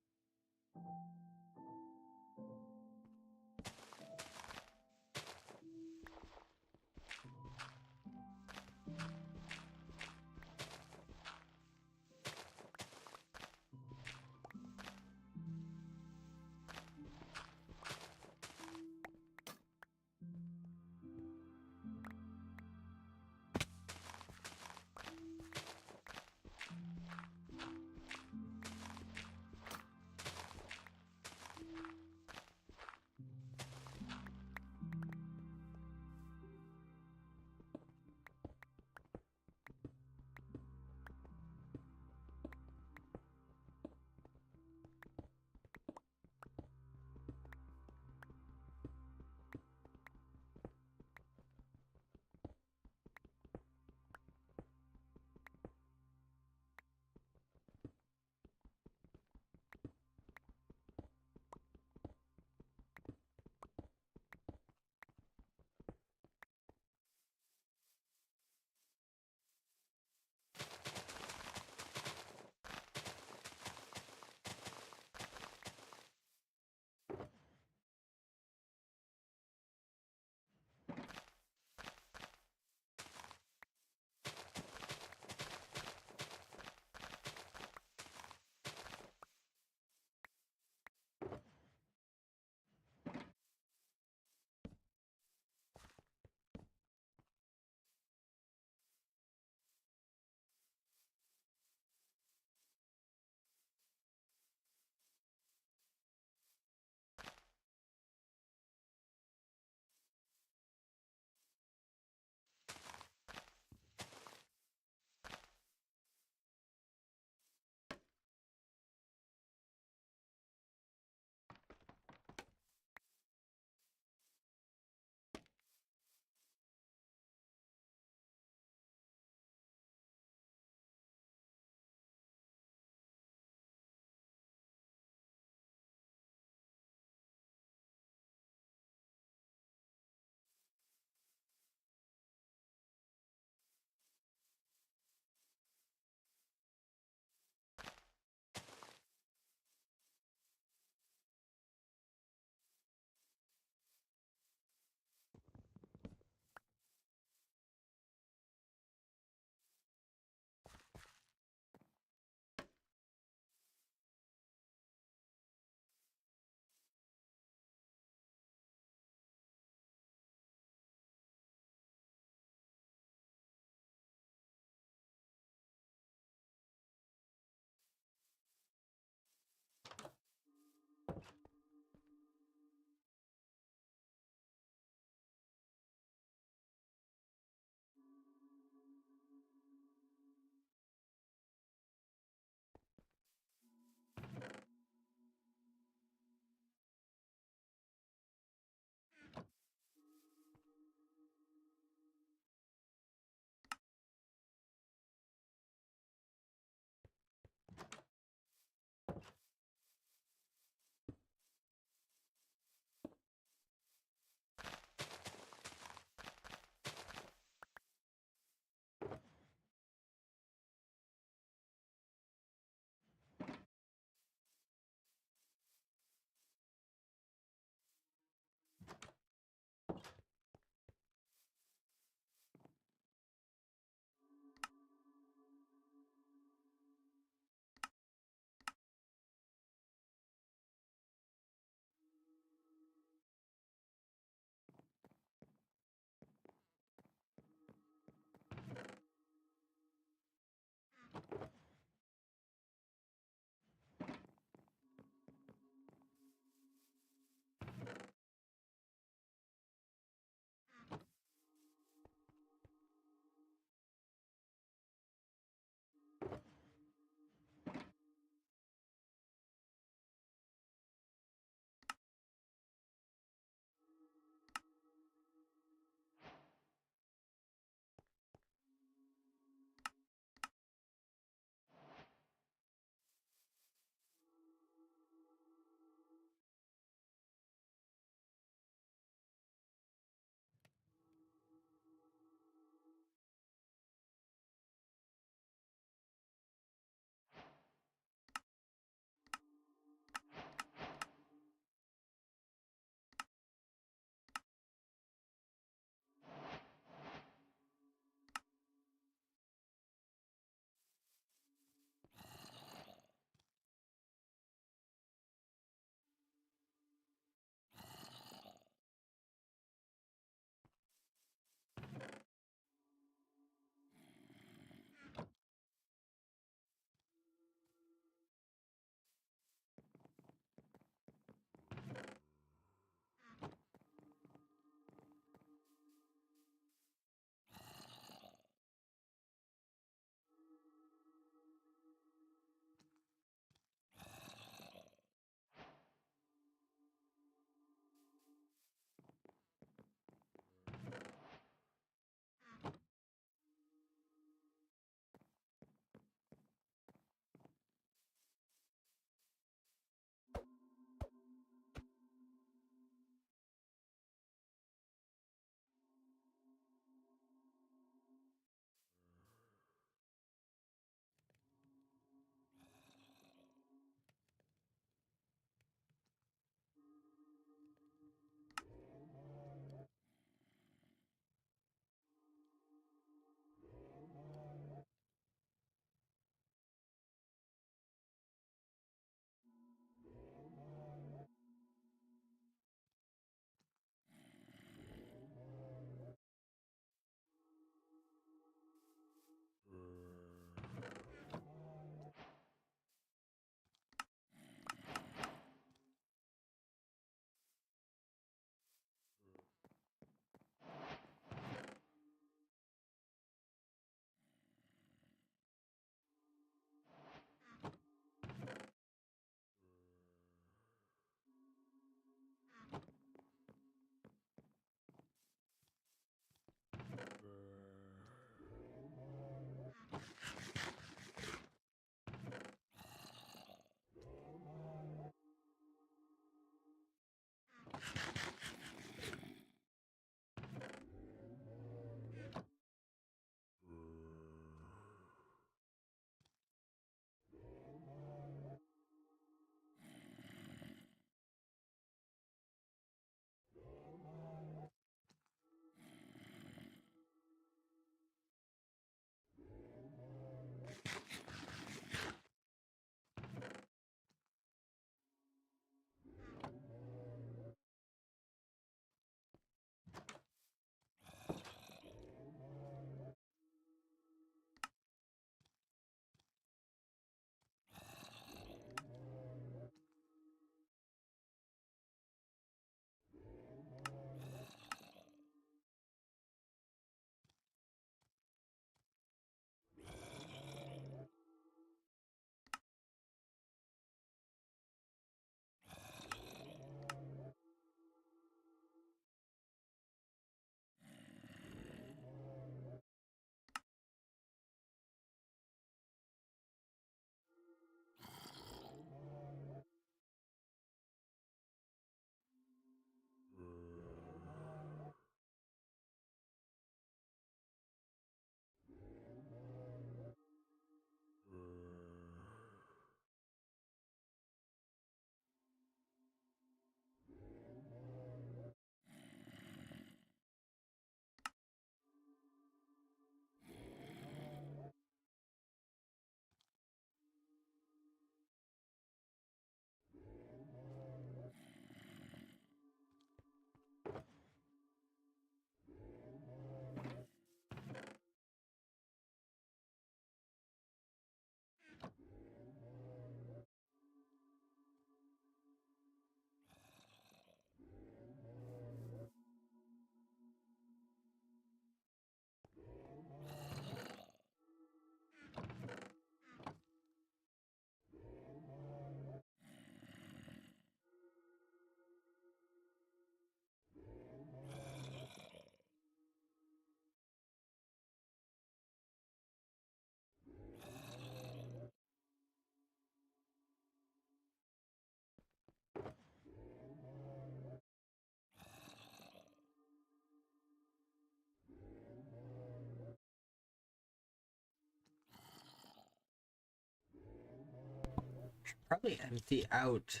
S1: probably empty out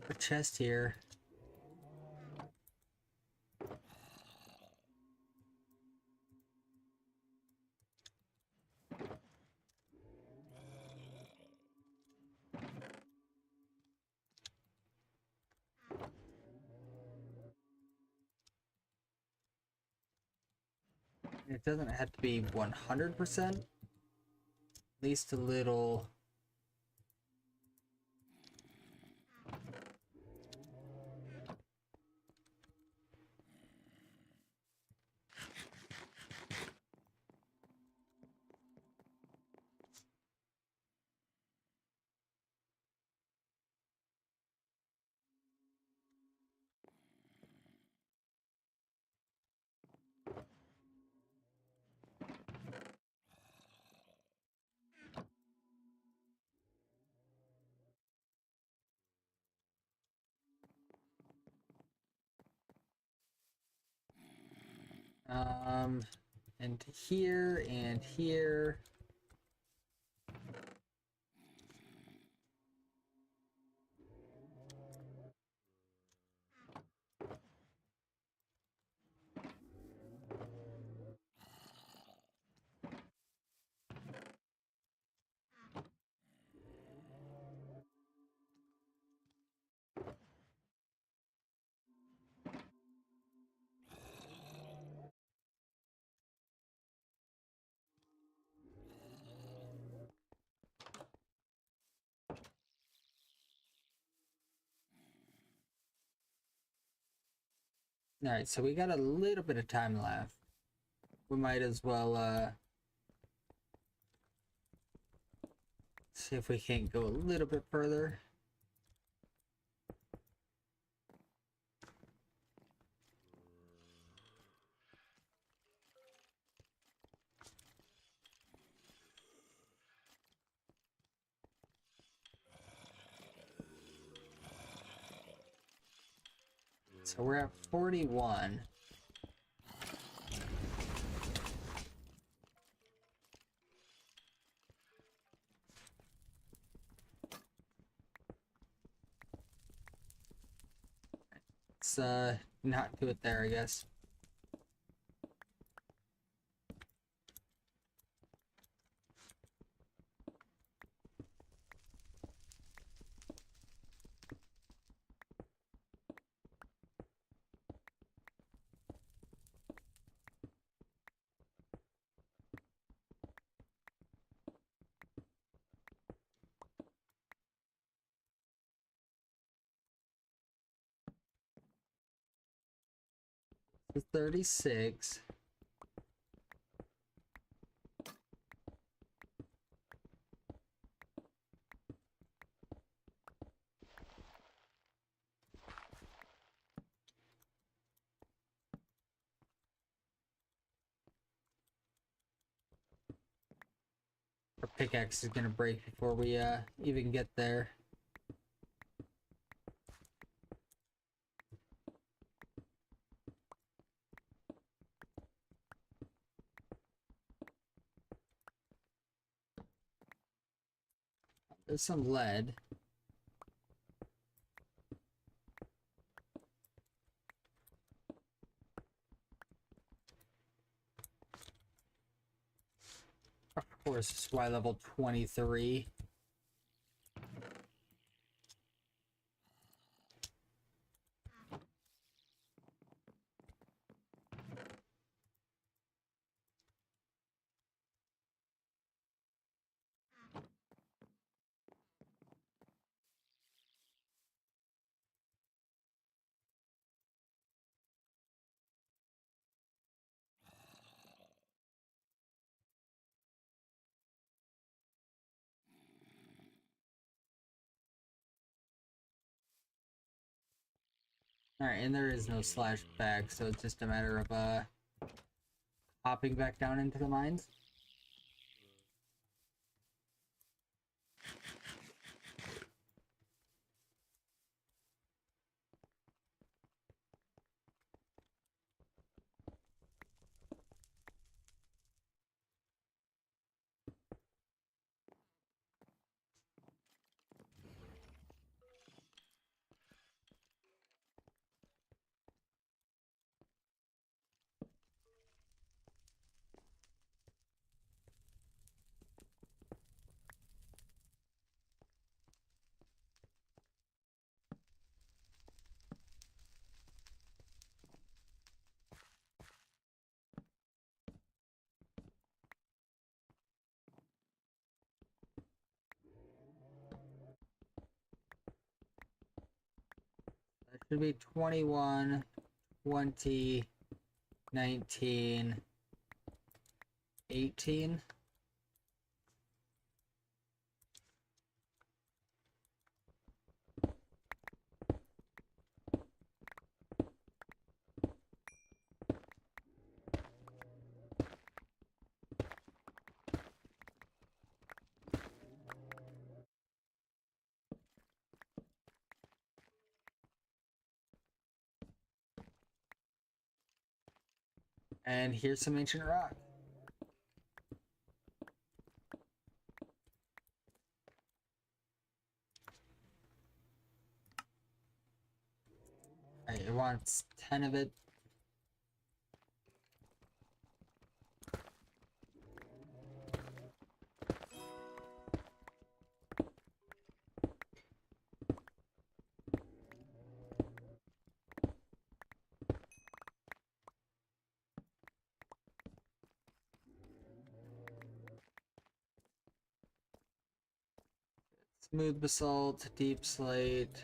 S1: the chest here. It doesn't have to be 100%, at least a little. And here and here. Alright, so we got a little bit of time left. We might as well see if we can't go a little bit further. So we're at 41. Let's not do it there, I guess. So 36. Our pickaxe is gonna break before we even get there. There's some lead. Of course, it's why level 23. Alright, and there is no slash back, so it's just a matter of hopping back down into the mines. Should be 21, 20, 19, 18. And here's some ancient rock. Alright, it wants 10 of it. Smooth basalt, deep slate.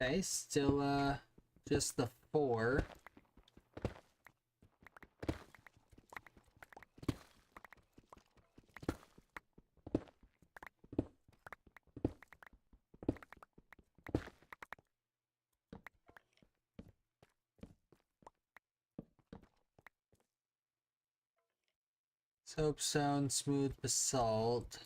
S1: Okay, still just the 4. Soapstone, smooth basalt.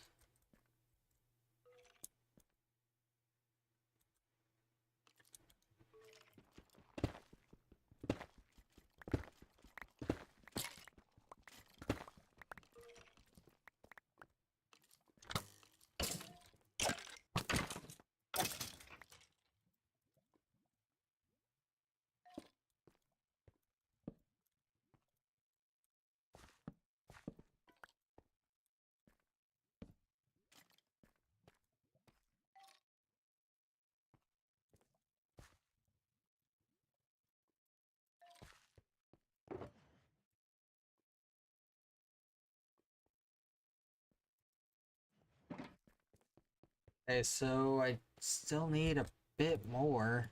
S1: Okay, so I still need a bit more.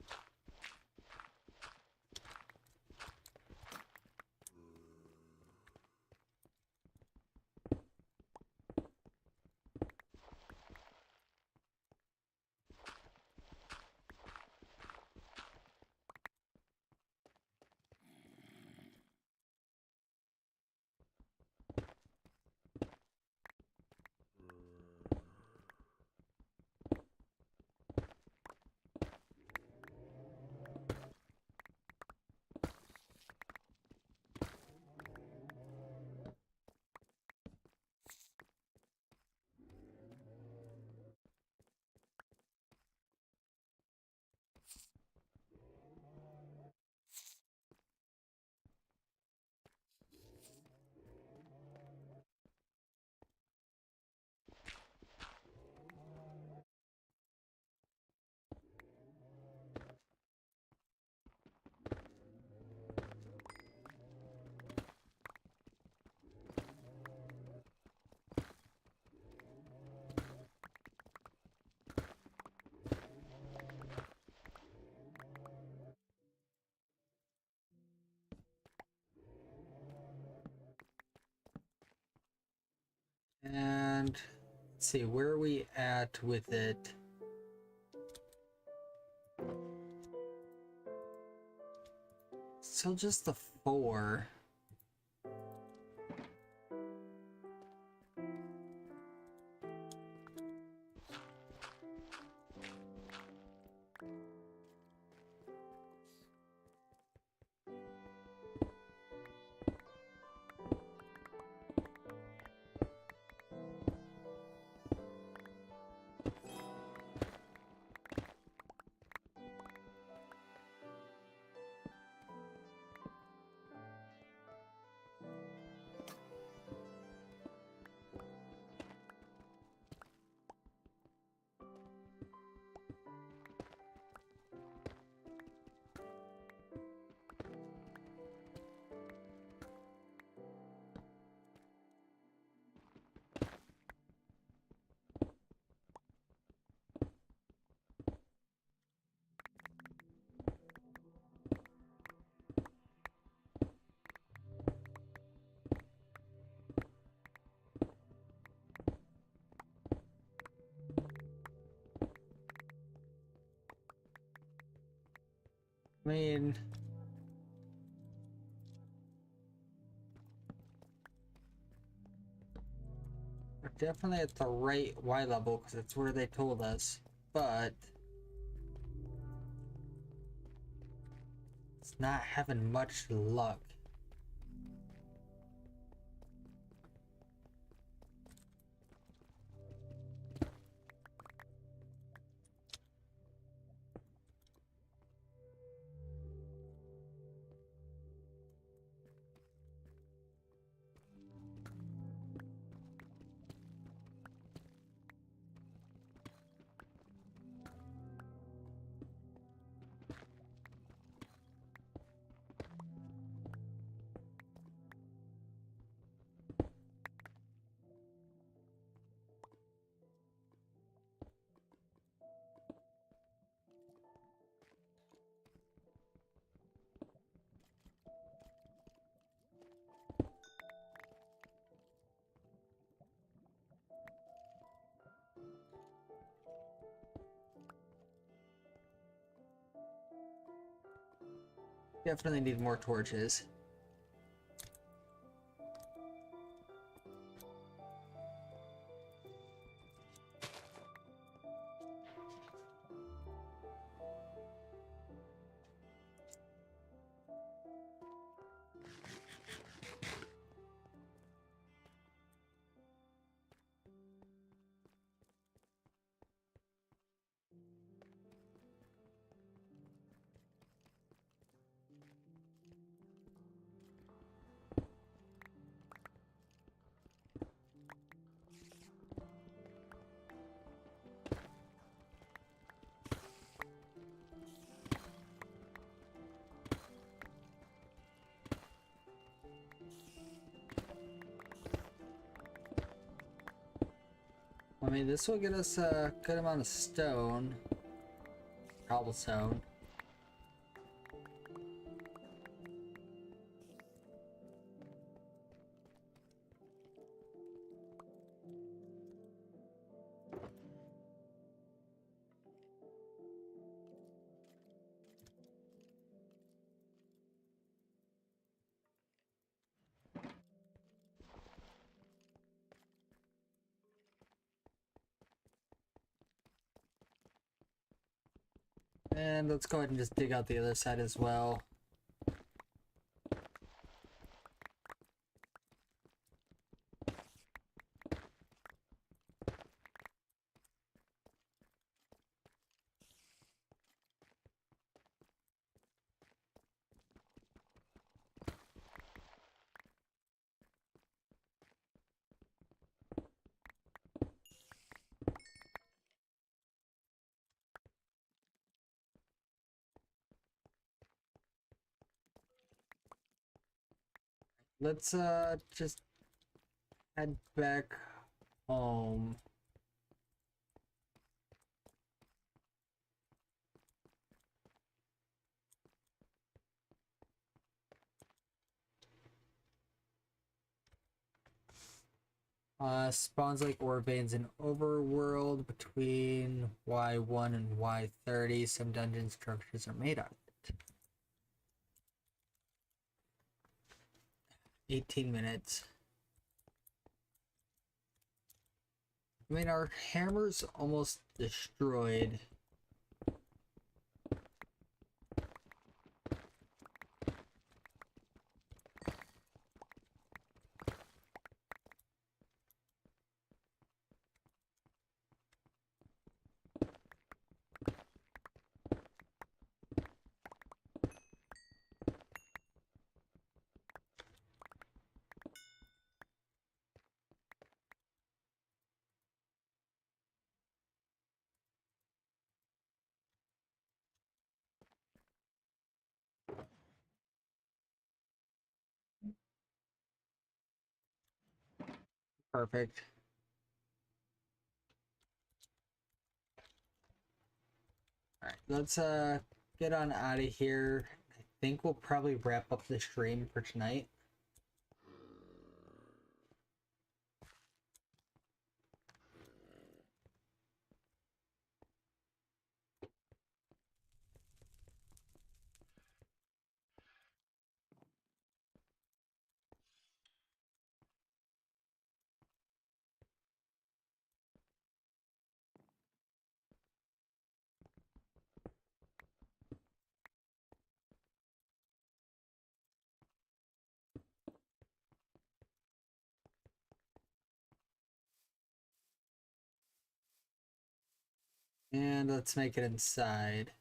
S1: And let's see, where are we at with it? Still just the 4. I mean, we're definitely at the right Y level because it's where they told us, but it's not having much luck. Definitely need more torches. I mean, this will get us a good amount of stone, cobblestone. And let's go ahead and just dig out the other side as well. Let's just head back home. Spawns like ore veins in overworld between Y1 and Y30. Some dungeon structures are made out of it. 18 minutes. I mean, our hammer's almost destroyed. Perfect. Alright, let's get on out of here. I think we'll probably wrap up the stream for tonight. And let's make it inside.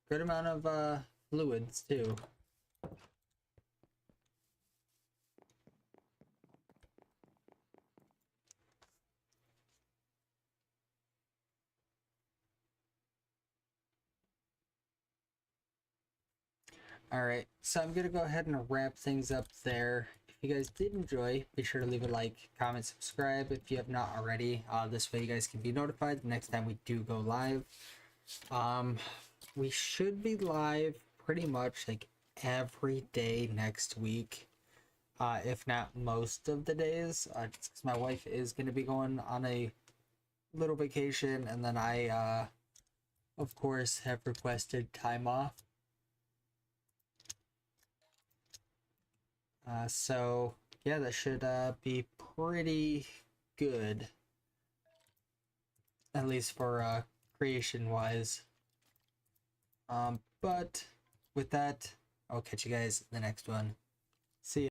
S1: Good amount of fluids too. Alright, so I'm gonna go ahead and wrap things up there. If you guys did enjoy, be sure to leave a like, comment, subscribe if you have not already. This way you guys can be notified the next time we do go live. We should be live pretty much like every day next week. If not most of the days, just because my wife is going to be going on a little vacation, and then I, of course, have requested time off. So yeah, that should be pretty good, at least for creation wise. But with that, I'll catch you guys in the next one.